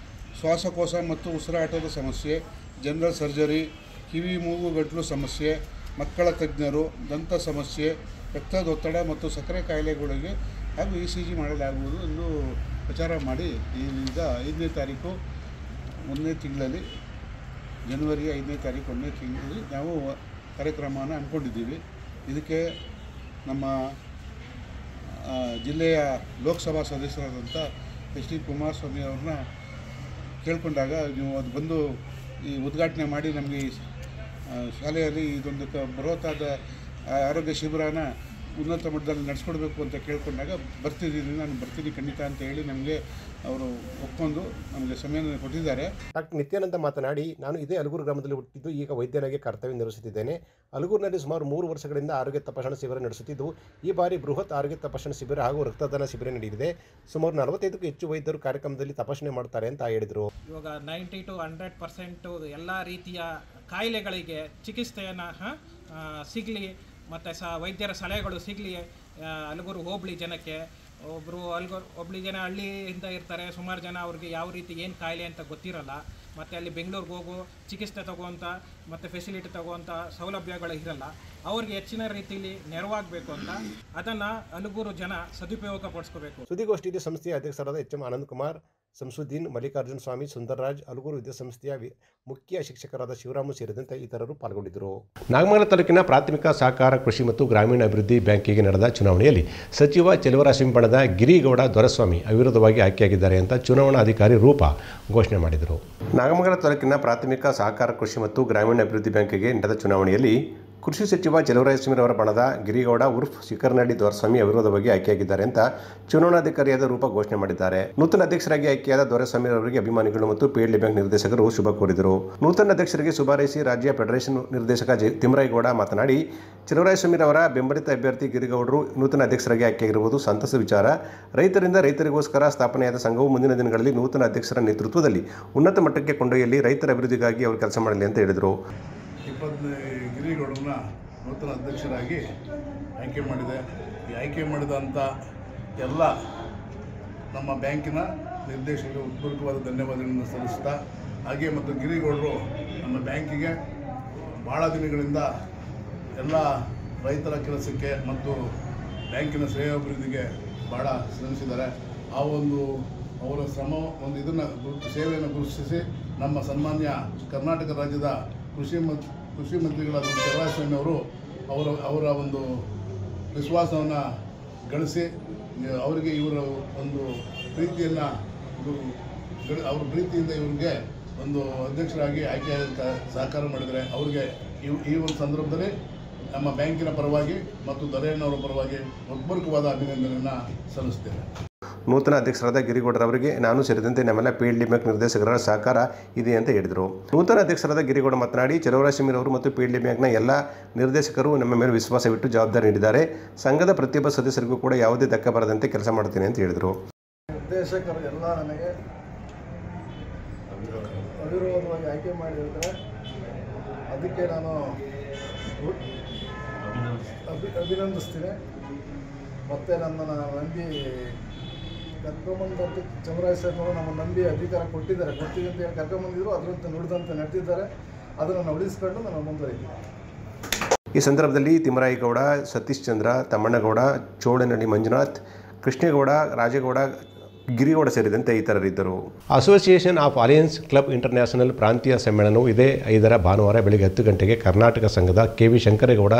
[SPEAKER 2] ಶ್ವಾಸಕೋಶ ಮತ್ತು ಉಸಿರಾಟದ ಸಮಸ್ಯೆ, ಜನರಲ್ ಸರ್ಜರಿ, ಕಿವಿ ಮೂಗು ಗಂಟಲು ಸಮಸ್ಯೆ, ಮಕ್ಕಳ ತಜ್ಞರು, ದಂತ ಸಮಸ್ಯೆ, ರಕ್ತದೊತ್ತಡ ಮತ್ತು ಸಕ್ಕರೆ ಕಾಯಿಲೆಗಳಿಗೆ ಹಾಗೂ ECG ಮಾಡಲಾಗುವುದು ಎಂದು ಪ್ರಚಾರ ಮಾಡಿ ಈಗ 5ನೇ ತಾರೀಕು 1ನೇ ತಿಂಗಳಲ್ಲಿ, ಜನವರಿ 5ನೇ ತಾರೀಕು 1ನೇ ತಿಂಗಳಲ್ಲಿ ನಾವು ಕಾರ್ಯಕ್ರಮವನ್ನು ಹಮ್ಮಿಕೊಂಡಿದ್ದೀವಿ. ಇದಕ್ಕೆ ನಮ್ಮ ಜಿಲ್ಲೆಯ ಲೋಕಸಭಾ ಸದಸ್ಯರಾದಂಥ ಎಚ್.ಡಿ. ಕುಮಾರಸ್ವಾಮಿ ಅವ್ರನ್ನ ಕೇಳ್ಕೊಂಡಾಗ ನೀವು ಅದು ಬಂದು ಈ ಉದ್ಘಾಟನೆ ಮಾಡಿ ನಮಗೆ ಶಾಲೆಯಲ್ಲಿ ಇದೊಂದು ಬೃಹತ್ತಾದ ಆರೋಗ್ಯ ಶಿಬಿರನ ಉನ್ನತ ಮಟ್ಟದಲ್ಲಿ ನಡೆಸ್ಕೊಡ್ಬೇಕು ಅಂತ ಕೇಳ್ಕೊಂಡಾಗ ನಾನು ಬರ್ತೀನಿ ಖಂಡಿತ ಅಂತ ಹೇಳಿ ನಮಗೆ ಅವರು ಒಪ್ಕೊಂಡು ನಮಗೆ ಸಮಯವನ್ನು ಕೊಟ್ಟಿದ್ದಾರೆ.
[SPEAKER 1] ಡಾಕ್ಟರ್ ನಿತ್ಯಾನಂದ ಮಾತನಾಡಿ, ನಾನು ಇದೇ ಹಲಗೂರು ಗ್ರಾಮದಲ್ಲಿ ಹುಟ್ಟಿದ್ದು ಈಗ ವೈದ್ಯನಾಗಿ ಕರ್ತವ್ಯ ನಿರ್ವಹಿಸುತ್ತಿದ್ದೇನೆ. ಹಲಗೂರಿನಲ್ಲಿ ಸುಮಾರು 3 ವರ್ಷಗಳಿಂದ ಆರೋಗ್ಯ ತಪಾಸಣಾ ಶಿಬಿರ ನಡೆಸುತ್ತಿದ್ದು ಈ ಬಾರಿ ಬೃಹತ್ ಆರೋಗ್ಯ ತಪಾಸಣಾ ಶಿಬಿರ ಹಾಗೂ ರಕ್ತದಾನ ಶಿಬಿರ ನಡೆದಿದೆ. ಸುಮಾರು 45ಕ್ಕೂ ಹೆಚ್ಚು ವೈದ್ಯರು ಕಾರ್ಯಕ್ರಮದಲ್ಲಿ ತಪಾಸಣೆ ಮಾಡ್ತಾರೆ ಅಂತ ಹೇಳಿದರು.
[SPEAKER 6] ಇವಾಗ 90 to 100% ಎಲ್ಲ ರೀತಿಯ ಕಾಯಿಲೆಗಳಿಗೆ ಚಿಕಿತ್ಸೆಯನ್ನು ಸಿಗಲಿ ಮತ್ತು ವೈದ್ಯರ ಸಲಹೆಗಳು ಸಿಗಲಿ ಹಲಗೂರು ಹೋಬಳಿ ಜನಕ್ಕೆ. ಒಬ್ಬಳಿ ಜನ ಹಳ್ಳಿಯಿಂದ ಇರ್ತಾರೆ, ಸುಮಾರು ಜನ ಅವ್ರಿಗೆ ಯಾವ ರೀತಿ ಏನು ಕಾಯಿಲೆ ಅಂತ ಗೊತ್ತಿರಲ್ಲ. ಮತ್ತು ಅಲ್ಲಿ ಬೆಂಗಳೂರಿಗೆ ಹೋಗೋ ಚಿಕಿತ್ಸೆ ತಗೋವಂಥ ಮತ್ತು ಫೆಸಿಲಿಟಿ ತಗೋವಂಥ ಸೌಲಭ್ಯಗಳು ಇರಲ್ಲ. ಅವ್ರಿಗೆ ಹೆಚ್ಚಿನ ರೀತಿಯಲ್ಲಿ ನೆರವಾಗಬೇಕು ಅಂತ ಅದನ್ನು ಹಲಗೂರು ಜನ ಸದುಪಯೋಗ ಪಡಿಸ್ಕೋಬೇಕು.
[SPEAKER 1] ಸುದ್ದಿಗೋಷ್ಠಿಯಲ್ಲಿ ಸಂಸ್ಥೆಯ ಅಧ್ಯಕ್ಷರಾದ ಎಚ್.ಎಂ. ಆನಂದ್ ಕುಮಾರ್, ಸಂಸುದ್ದೀನ್, ಮಲ್ಲಿಕಾರ್ಜುನ ಸ್ವಾಮಿ, ಸುಂದರರಾಜ್, ಹಲಗೂರು ವಿದ್ಯಾಸಂಸ್ಥೆಯ ಮುಖ್ಯ ಶಿಕ್ಷಕರಾದ ಶಿವರಾಮು ಸೇರಿದಂತೆ ಇತರರು ಪಾಲ್ಗೊಂಡಿದ್ದರು. ನಾಗಮಂಗಲ ತಾಲೂಕಿನ ಪ್ರಾಥಮಿಕ ಸಹಕಾರ ಕೃಷಿ ಮತ್ತು ಗ್ರಾಮೀಣ ಅಭಿವೃದ್ಧಿ ಬ್ಯಾಂಕಿಗೆ ನಡೆದ ಚುನಾವಣೆಯಲ್ಲಿ ಸಚಿವ ಚೆಲುವರಾಯಸ್ವಾಮಿ ಗಿರಿಗೌಡ ದೊರೆಸ್ವಾಮಿ ಅವಿರೋಧವಾಗಿ ಆಯ್ಕೆಯಾಗಿದ್ದಾರೆ ಅಂತ ಚುನಾವಣಾ ಅಧಿಕಾರಿ ರೂಪಾ ಘೋಷಣೆ ಮಾಡಿದರು. ನಾಗಮಂಗಲ ತಾಲೂಕಿನ ಪ್ರಾಥಮಿಕ ಸಹಕಾರ ಕೃಷಿ ಮತ್ತು ಗ್ರಾಮೀಣ ಅಭಿವೃದ್ಧಿ ಬ್ಯಾಂಕಿಗೆ ನಡೆದ ಚುನಾವಣೆಯಲ್ಲಿ ಕೃಷಿ ಸಚಿವ ಚೆಲುವರಾಯಸ್ವಾಮಿರವರ ಬಣದ ಗಿರಿಗೌಡ ಉರ್ಫ್ ಶಿಖರ್ನಹಳ್ಳಿ ದೊರೆಸ್ವಾಮಿ ಅವಿರೋಧವಾಗಿ ಆಯ್ಕೆಯಾಗಿದ್ದಾರೆ ಅಂತ ಚುನಾವಣಾಧಿಕಾರಿಯಾದ ರೂಪ ಘೋಷಣೆ ಮಾಡಿದ್ದಾರೆ. ನೂತನ ಅಧ್ಯಕ್ಷರಾಗಿ ಆಯ್ಕೆಯಾದ ದೊರೆಸ್ವಾಮಿರವರಿಗೆ ಅಭಿಮಾನಿಗಳು ಮತ್ತು PLD ಬ್ಯಾಂಕ್ ನಿರ್ದೇಶಕರು ಶುಭ ಕೋರಿದರು. ನೂತನ ಅಧ್ಯಕ್ಷರಿಗೆ ಶುಭಾರೈಸಿ ರಾಜ್ಯ ಫೆಡರೇಷನ್ ನಿರ್ದೇಶಕ ತಿಮ್ಮರಾಯಗೌಡ ಮಾತನಾಡಿ, ಚೆಲುವರಾಯಸ್ವಾಮಿರವರ ಬೆಂಬಲಿತ ಅಭ್ಯರ್ಥಿ ಗಿರಿಗೌಡರು ನೂತನ ಅಧ್ಯಕ್ಷರಾಗಿ ಆಯ್ಕೆಯಾಗಿರುವುದು ಸಂತಸ ವಿಚಾರ. ರೈತರಿಂದ ರೈತರಿಗೋಸ್ಕರ ಸ್ಥಾಪನೆಯಾದ ಸಂಘವು ಮುಂದಿನ ದಿನಗಳಲ್ಲಿ ನೂತನ ಅಧ್ಯಕ್ಷರ ನೇತೃತ್ವದಲ್ಲಿ ಉನ್ನತ ಮಟ್ಟಕ್ಕೆ ಕೊಂಡೊಯ್ಯಲಿ, ರೈತರ ಅಭಿವೃದ್ಧಿಗಾಗಿ ಅವರು ಕೆಲಸ ಮಾಡಲಿ ಅಂತ ಹೇಳಿದರು.
[SPEAKER 2] ಗಿರಿಗೌಡರನ್ನ ನೂತನ ಅಧ್ಯಕ್ಷರಾಗಿ ಆಯ್ಕೆ ಮಾಡಿದೆ. ಈ ಆಯ್ಕೆ ಮಾಡಿದಂಥ ಎಲ್ಲ ನಮ್ಮ ಬ್ಯಾಂಕಿನ ನಿರ್ದೇಶಕರಿಗೆ ಹೃತ್ಪೂರ್ವಕವಾದ ಧನ್ಯವಾದಗಳನ್ನು ಸಲ್ಲಿಸ್ತಾ, ಹಾಗೆ ಮತ್ತು ಗಿರಿಗೌಡರು ನಮ್ಮ ಬ್ಯಾಂಕಿಗೆ ಭಾಳ ದಿನಗಳಿಂದ ಎಲ್ಲ ರೈತರ ಕೆಲಸಕ್ಕೆ ಮತ್ತು ಬ್ಯಾಂಕಿನ ಶ್ರೇಯೋಭಿವೃದ್ಧಿಗೆ ಭಾಳ ಶ್ರಮಿಸಿದ್ದಾರೆ. ಆ ಒಂದು
[SPEAKER 12] ಅವರ ಶ್ರಮ ಒಂದು ಇದನ್ನು ಸೇವೆಯನ್ನು ಗುರುತಿಸಿ ನಮ್ಮ ಸನ್ಮಾನ್ಯ ಕರ್ನಾಟಕ ರಾಜ್ಯದ ಕೃಷಿ ಮಂತ್ರಿಗಳಾದ ಚಲರಾಯಸ್ವಾಮಿ ಅವರು ಅವರ ಒಂದು ವಿಶ್ವಾಸವನ್ನು ಗಳಿಸಿ ಅವರಿಗೆ ಇವರ ಒಂದು ಪ್ರೀತಿಯನ್ನು ಅವ್ರ ಪ್ರೀತಿಯಿಂದ ಇವರಿಗೆ ಒಂದು ಅಧ್ಯಕ್ಷರಾಗಿ ಆಯ್ಕೆಯಾದಂಥ ಸಹಕಾರ ಮಾಡಿದರೆ ಅವರಿಗೆ ಈ ಒಂದು ಸಂದರ್ಭದಲ್ಲಿ ನಮ್ಮ ಬ್ಯಾಂಕಿನ ಪರವಾಗಿ ಮತ್ತು ದೊರೆಯಣ್ಣವರ ಪರವಾಗಿ ಹೃತ್ಪೂರ್ವಕವಾದ ಅಭಿನಂದನೆಯನ್ನು ಸಲ್ಲಿಸ್ತೇನೆ.
[SPEAKER 1] ನೂತನ ಅಧ್ಯಕ್ಷರಾದ ಗಿರಿಗೌಡರವರಿಗೆ ನಾನು ಸೇರಿದಂತೆ ನಮ್ಮೆಲ್ಲ PLD ನಿರ್ದೇಶಕರ ಸಹಕಾರ ಇದೆ ಅಂತ ಹೇಳಿದರು. ನೂತನ ಅಧ್ಯಕ್ಷರಾದ ಗಿರಿಗೌಡ ಮಾತನಾಡಿ ಚಲರಾಯಸ್ವಾಮಿರವರು ಮತ್ತು PLD ಬ್ಯಾಂಕ್ನ ಎಲ್ಲ ನಿರ್ದೇಶಕರು ನಮ್ಮ ಮೇಲೆ ವಿಶ್ವಾಸವಿಟ್ಟು ಜವಾಬ್ದಾರಿ ನೀಡಿದ್ದಾರೆ. ಸಂಘದ ಪ್ರತಿಯೊಬ್ಬ ಸದಸ್ಯರಿಗೂ ಕೂಡ ಯಾವುದೇ ಧಕ್ಕೆ ಬರದಂತೆ ಕೆಲಸ ಮಾಡ್ತೇನೆ ಅಂತ ಹೇಳಿದರು.
[SPEAKER 13] ನಿರ್ದೇಶಕರು ಎಲ್ಲ ನನಗೆ ಅವಿರೋಧವಾಗಿ ಆಯ್ಕೆ ಮಾಡಿರ್ತಾರೆ. ಅದಕ್ಕೆ ನಾನು ಅಭಿನಂದಿಸ್ತೀನಿ. ಮತ್ತು ನನ್ನನ್ನು ನಂಬಿ ಕರ್ಕೊಂಬಂದು ಚಲರಾಯಸ್ವಾಮಿಯವರು ನಮ್ಮನ್ನು ನಂಬಿ ಅಧಿಕಾರ ಕೊಟ್ಟಿದ್ದಾರೆ. ಕೊಡ್ತೀವಿ ಅಂತ ಹೇಳಿ ಕರ್ಕೊಂಬಂದಿದ್ರು, ಅದರಂತೆ ನುಡಿದಂತೆ ನಡೆದಿದ್ದಾರೆ. ಅದನ್ನು ಉಳಿಸ್ಕೊಂಡು ನಾನು ಮುಂದುವರಿತೀನಿ.
[SPEAKER 1] ಈ ಸಂದರ್ಭದಲ್ಲಿ ತಿಮ್ಮರಾಯಗೌಡ, ಸತೀಶ್ ಚಂದ್ರ, ತಮ್ಮಣ್ಣಗೌಡ, ಚೋಳನಹಳ್ಳಿ ಮಂಜುನಾಥ್, ಕೃಷ್ಣೇಗೌಡ, ರಾಜೇಗೌಡ, ಗಿರಿಗೌಡ ಸೇರಿದಂತೆ ಇತರರಿದ್ದರು. Association of alliance club international ಪ್ರಾಂತೀಯ ಸಮ್ಮೇಳನವು ಇದೇ 5ರ ಭಾನುವಾರ ಬೆಳಗ್ಗೆ 10 ಗಂಟೆಗೆ ಕರ್ನಾಟಕ ಸಂಘದ KV ಶಂಕರೇಗೌಡ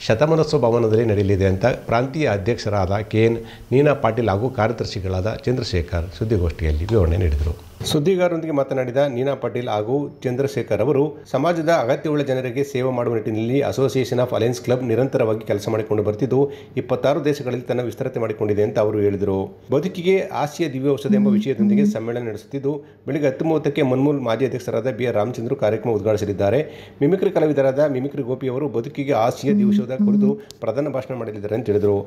[SPEAKER 1] ಶತಮಾನೋತ್ಸವ ಭವನದಲ್ಲಿ ನಡೆಯಲಿದೆ ಅಂತ ಪ್ರಾಂತೀಯ ಅಧ್ಯಕ್ಷರಾದ KN ನೀನಾ ಪಾಟೀಲ್ ಹಾಗೂ ಕಾರ್ಯದರ್ಶಿಗಳಾದ ಚಂದ್ರಶೇಖರ್ ಸುದ್ದಿಗೋಷ್ಠಿಯಲ್ಲಿ ವಿವರಣೆ ನೀಡಿದರು. ಸುದ್ದಿಗಾರರೊಂದಿಗೆ ಮಾತನಾಡಿದ ನೀನಾ ಪಾಟೀಲ್ ಹಾಗೂ ಚಂದ್ರಶೇಖರ್ ಅವರು ಸಮಾಜದ ಅಗತ್ಯವುಳ್ಳ ಜನರಿಗೆ ಸೇವೆ ಮಾಡುವ ನಿಟ್ಟಿನಲ್ಲಿ ಅಸೋಸಿಯೇಷನ್ ಆಫ್ ಅಲಯನ್ಸ್ ಕ್ಲಬ್ ನಿರಂತರವಾಗಿ ಕೆಲಸ ಮಾಡಿಕೊಂಡು ಬರ್ತಿದ್ದು 26 ದೇಶಗಳಲ್ಲಿ ತನ್ನ ವಿಸ್ತರಣೆ ಮಾಡಿಕೊಂಡಿದೆ ಅಂತ ಅವರು ಹೇಳಿದರು. ಬದುಕಿಗೆ ಹಾಸ್ಯ ದಿವ್ಯ ಔಷಧ ಎಂಬ ವಿಷಯದೊಂದಿಗೆ ಸಮ್ಮೇಳನ ನಡೆಸುತ್ತಿದ್ದು ಬೆಳಗ್ಗೆ 10:30ಕ್ಕೆ ಮನ್ಮೂಲ್ ಮಾಜಿ ಅಧ್ಯಕ್ಷರಾದ BR ರಾಮಚಂದ್ರ ಕಾರ್ಯಕ್ರಮ ಉದ್ಘಾಟಿಸಲಿದ್ದಾರೆ. ಮಿಮಿಕ್ರಿ ಕಲಾವಿದರಾದ ಮಿಮಿಕ್ರಿ ಗೋಪಿ ಅವರು ಬದುಕಿಗೆ ಹಾಸ್ಯ ದಿವ್ಯೌಷಧ ಕುರಿತು ಪ್ರಧಾನ ಭಾಷಣ ಮಾಡಲಿದ್ದಾರೆ ಅಂತ ಹೇಳಿದರು.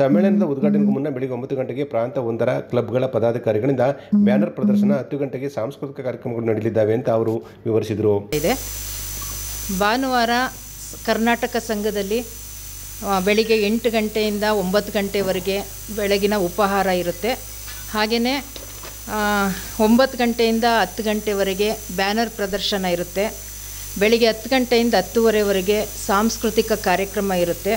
[SPEAKER 1] ಸಮ್ಮೇಳನದ ಉದ್ಘಾಟನೆಗೂ ಮುನ್ನ ಬೆಳಗ್ಗೆ 9 ಗಂಟೆಗೆ ಪ್ರಾಂತ 1ರ ಕ್ಲಬ್ಗಳ ಪದಾಧಿಕಾರಿಗಳಿಂದ ಬ್ಯಾನರ್ ಪ್ರದರ್ಶನ, 10 ಗಂಟೆಗೆ ಸಾಂಸ್ಕೃತಿಕ ಕಾರ್ಯಕ್ರಮಗಳು ನಡೆಯಲಿದ್ದಾವೆ ಅಂತ ಅವರು ವಿವರಿಸಿದರು.
[SPEAKER 14] ಭಾನುವಾರ ಕರ್ನಾಟಕ ಸಂಘದಲ್ಲಿ ಬೆಳಿಗ್ಗೆ 8 ಗಂಟೆಯಿಂದ 9 ಗಂಟೆವರೆಗೆ ಬೆಳಗಿನ ಉಪಹಾರ ಇರುತ್ತೆ. ಹಾಗೆಯೇ 9 ಗಂಟೆಯಿಂದ 10 ಗಂಟೆವರೆಗೆ ಬ್ಯಾನರ್ ಪ್ರದರ್ಶನ ಇರುತ್ತೆ. ಬೆಳಿಗ್ಗೆ 10 ಗಂಟೆಯಿಂದ 10:30ವರೆಗೆ ಸಾಂಸ್ಕೃತಿಕ ಕಾರ್ಯಕ್ರಮ ಇರುತ್ತೆ.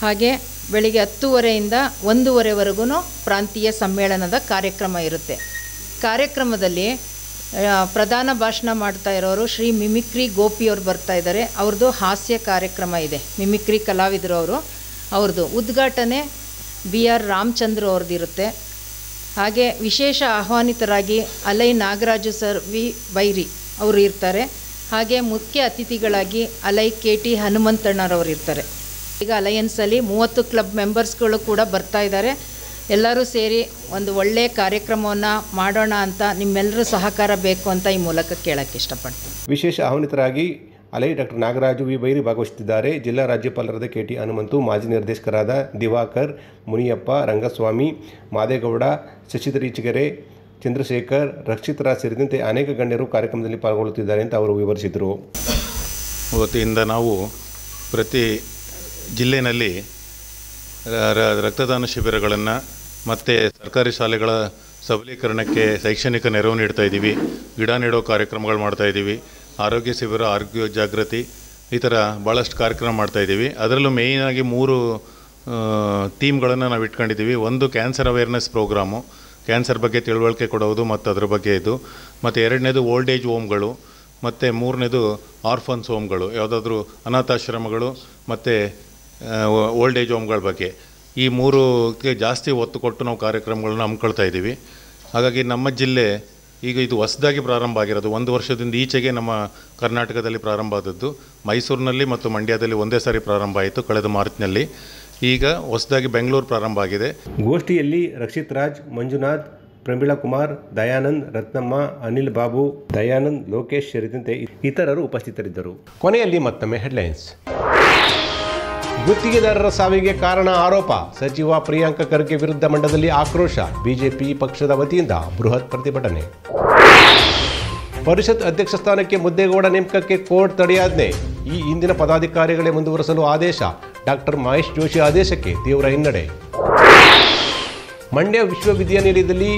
[SPEAKER 14] ಹಾಗೆ ಬೆಳಿಗ್ಗೆ 10:30ಯಿಂದ 1:30ವರೆಗೂ ಪ್ರಾಂತೀಯ ಸಮ್ಮೇಳನದ ಕಾರ್ಯಕ್ರಮ ಇರುತ್ತೆ. ಕಾರ್ಯಕ್ರಮದಲ್ಲಿ ಪ್ರಧಾನ ಭಾಷಣ ಮಾಡ್ತಾ ಇರೋರು ಶ್ರೀ ಮಿಮಿಕ್ರಿ ಗೋಪಿಯವರು ಬರ್ತಾ ಇದ್ದಾರೆ. ಅವ್ರದ್ದು ಹಾಸ್ಯ ಕಾರ್ಯಕ್ರಮ ಇದೆ, ಮಿಮಿಕ್ರಿ ಕಲಾವಿದರು ಅವರು. ಅವ್ರದ್ದು ಉದ್ಘಾಟನೆ BR ರಾಮಚಂದ್ರ ಅವ್ರದ್ದು ಇರುತ್ತೆ. ಹಾಗೆ ವಿಶೇಷ ಆಹ್ವಾನಿತರಾಗಿ ಅಲೈ ನಾಗರಾಜು ಸರ್ ವಿ ಬೈರಿ ಅವರು ಇರ್ತಾರೆ. ಹಾಗೆ ಮುಖ್ಯ ಅತಿಥಿಗಳಾಗಿ ಅಲೈ KT ಹನುಮಂತಣ್ಣರವರು ಇರ್ತಾರೆ. ಈಗ ಅಲಯನ್ಸಲ್ಲಿ 30 ಕ್ಲಬ್ ಮೆಂಬರ್ಸ್ಗಳು ಕೂಡ ಬರ್ತಾ ಇದ್ದಾರೆ. ಎಲ್ಲರೂ ಸೇರಿ ಒಂದು ಒಳ್ಳೆಯ ಕಾರ್ಯಕ್ರಮವನ್ನು ಮಾಡೋಣ ಅಂತ ನಿಮ್ಮೆಲ್ಲರೂ ಸಹಕಾರ ಬೇಕು ಅಂತ ಈ ಮೂಲಕ ಕೇಳಕ್ಕೆ ಇಷ್ಟಪಡ್ತೀನಿ.
[SPEAKER 1] ವಿಶೇಷ ಆಹ್ವಾನಿತರಾಗಿ ಅಲೈ ಡಾಕ್ಟರ್ ನಾಗರಾಜು ವಿ ಬೈರಿ ಭಾಗವಹಿಸುತ್ತಿದ್ದಾರೆ. ಜಿಲ್ಲಾ ರಾಜ್ಯಪಾಲರಾದ KT ಹನುಮಂತು, ಮಾಜಿ ನಿರ್ದೇಶಕರಾದ ದಿವಾಕರ್, ಮುನಿಯಪ್ಪ, ರಂಗಸ್ವಾಮಿ, ಮಾದೇಗೌಡ, ಶಶಿಧರ್ ಈಚಗೆರೆ, ಚಂದ್ರಶೇಖರ್, ರಕ್ಷಿತ್ ರಾಜ್ ಸೇರಿದಂತೆ ಅನೇಕ ಗಣ್ಯರು ಕಾರ್ಯಕ್ರಮದಲ್ಲಿ ಪಾಲ್ಗೊಳ್ಳುತ್ತಿದ್ದಾರೆ ಅಂತ ಅವರು ವಿವರಿಸಿದರು.
[SPEAKER 15] ವತಿಯಿಂದ ನಾವು ಪ್ರತಿ ಜಿಲ್ಲೆಯಲ್ಲಿ ರಕ್ತದಾನ ಶಿಬಿರಗಳನ್ನು ಮತ್ತು ಸರ್ಕಾರಿ ಶಾಲೆಗಳ ಸಬಲೀಕರಣಕ್ಕೆ ಶೈಕ್ಷಣಿಕ ನೆರವು ನೀಡ್ತಾ ಇದ್ದೀವಿ. ಗಿಡ ನೆಡೋ ಕಾರ್ಯಕ್ರಮಗಳು ಮಾಡ್ತಾಯಿದ್ದೀವಿ. ಆರೋಗ್ಯ ಶಿಬಿರ, ಆರೋಗ್ಯ ಜಾಗೃತಿ, ಈ ಥರ ಭಾಳಷ್ಟು ಕಾರ್ಯಕ್ರಮ ಮಾಡ್ತಾಯಿದ್ದೀವಿ. ಅದರಲ್ಲೂ ಮೇಯ್ನಾಗಿ 3 ಥೀಮ್ಗಳನ್ನು ನಾವು ಇಟ್ಕೊಂಡಿದ್ದೀವಿ. ಒಂದು ಕ್ಯಾನ್ಸರ್ ಅವೇರ್ನೆಸ್ ಪ್ರೋಗ್ರಾಮು, ಕ್ಯಾನ್ಸರ್ ಬಗ್ಗೆ ತಿಳುವಳಿಕೆ ಕೊಡೋದು ಮತ್ತು ಅದ್ರ ಬಗ್ಗೆ ಇದು. ಮತ್ತು 2ನೇದು ಓಲ್ಡ್ ಏಜ್ ಹೋಮ್ಗಳು, ಮತ್ತು 3ನೇದು ಆರ್ಫನ್ಸ್ ಹೋಮ್ಗಳು, ಯಾವುದಾದ್ರೂ ಅನಾಥಾಶ್ರಮಗಳು ಮತ್ತು ಓಲ್ಡ್ ಏಜ್ ಹೋಮ್ಗಳ ಬಗ್ಗೆ. ಈ 3ಕ್ಕೆ ಜಾಸ್ತಿ ಒತ್ತು ಕೊಟ್ಟು ನಾವು ಕಾರ್ಯಕ್ರಮಗಳನ್ನ ಹಮ್ಮಿಕೊಳ್ತಾ ಇದ್ದೀವಿ. ಹಾಗಾಗಿ ನಮ್ಮ ಜಿಲ್ಲೆ ಈಗ ಇದು ಹೊಸದಾಗಿ ಪ್ರಾರಂಭ ಆಗಿರೋದು. 1 ವರ್ಷದಿಂದ ಈಚೆಗೆ ನಮ್ಮ ಕರ್ನಾಟಕದಲ್ಲಿ ಪ್ರಾರಂಭ ಆದದ್ದು. ಮೈಸೂರಿನಲ್ಲಿ ಮತ್ತು ಮಂಡ್ಯದಲ್ಲಿ ಒಂದೇ ಸಾರಿ ಪ್ರಾರಂಭ ಆಯಿತು ಕಳೆದ ಮಾರ್ಚ್ನಲ್ಲಿ. ಈಗ ಹೊಸದಾಗಿ ಬೆಂಗಳೂರು ಪ್ರಾರಂಭ ಆಗಿದೆ.
[SPEAKER 1] ಗೋಷ್ಠಿಯಲ್ಲಿ ರಕ್ಷಿತ್ ರಾಜ್, ಮಂಜುನಾಥ್, ಪ್ರಮೀಳಾ ಕುಮಾರ್, ದಯಾನಂದ್, ರತ್ನಮ್ಮ, ಅನಿಲ್ ಬಾಬು, ದಯಾನಂದ್, ಲೋಕೇಶ್ ಸೇರಿದಂತೆ ಇತರರು ಉಪಸ್ಥಿತರಿದ್ದರು. ಕೊನೆಯಲ್ಲಿ ಮತ್ತೊಮ್ಮೆ ಹೆಡ್ಲೈನ್ಸ್. ಗುತ್ತಿಗೆದಾರರ ಸಾವಿಗೆ ಕಾರಣ ಆರೋಪ, ಸಚಿವ ಪ್ರಿಯಾಂಕ ಖರ್ಗೆ ವಿರುದ್ಧ ಮಂಡ್ಯದಲ್ಲಿ ಆಕ್ರೋಶ, ಬಿಜೆಪಿ ಪಕ್ಷದ ವತಿಯಿಂದ ಬೃಹತ್ ಪ್ರತಿಭಟನೆ. ಪರಿಷತ್ ಅಧ್ಯಕ್ಷ ಸ್ಥಾನಕ್ಕೆ ಮುದ್ದೇಗೌಡ ನೇಮಕಕ್ಕೆ ಕೋರ್ಟ್ ತಡೆಯಾಜ್ಞೆ, ಈ ಹಿಂದಿನ ಪದಾಧಿಕಾರಿಗಳೇ ಮುಂದುವರೆಸಲು ಆದೇಶ, ಡಾಕ್ಟರ್ ಮಹೇಶ್ ಜೋಶಿ ಆದೇಶಕ್ಕೆ ತೀವ್ರ ಹಿನ್ನಡೆ. ಮಂಡ್ಯ ವಿಶ್ವವಿದ್ಯಾನಿಲಯದಲ್ಲಿ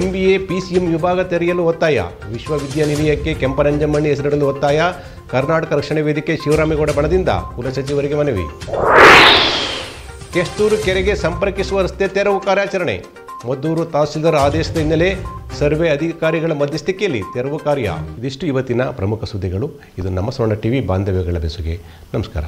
[SPEAKER 1] MBA PCM ವಿಭಾಗ ತೆರೆಯಲು ಒತ್ತಾಯ, ವಿಶ್ವವಿದ್ಯಾನಿಲಯಕ್ಕೆ ಕೆಂಪನಂಜಮ್ಮಣ್ಣಿ ಹೆಸರಿಡಲು ಒತ್ತಾಯ, ಕರ್ನಾಟಕ ರಕ್ಷಣಾ ವೇದಿಕೆ ಶಿವರಾಮೇಗೌಡ ಬಣದಿಂದ ಕುಲಸಚಿವರಿಗೆ ಮನವಿ. ಕೆಸ್ತೂರು ಕೆರೆಗೆ ಸಂಪರ್ಕಿಸುವ ರಸ್ತೆ ತೆರವು ಕಾರ್ಯಾಚರಣೆ, ಮದ್ದೂರು ತಹಸೀಲ್ದಾರ್ ಆದೇಶದ ಹಿನ್ನೆಲೆ ಸರ್ವೆ ಅಧಿಕಾರಿಗಳ ಮಧ್ಯಸ್ಥಿಕೆಯಲ್ಲಿ ತೆರವು ಕಾರ್ಯ. ಇದಿಷ್ಟು ಇವತ್ತಿನ ಪ್ರಮುಖ ಸುದ್ದಿಗಳು. ಇದು ನಮ್ಮ ಸ್ವರ್ಣ ಟಿವಿ ಬಾಂಧವ್ಯಗಳ ಬೆಸುಗೆ. ನಮಸ್ಕಾರ.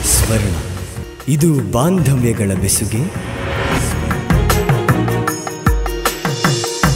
[SPEAKER 16] ಸ್ವರ್ಣ, ಇದು ಬಾಂಧವ್ಯಗಳ ಬೆಸುಗೆ.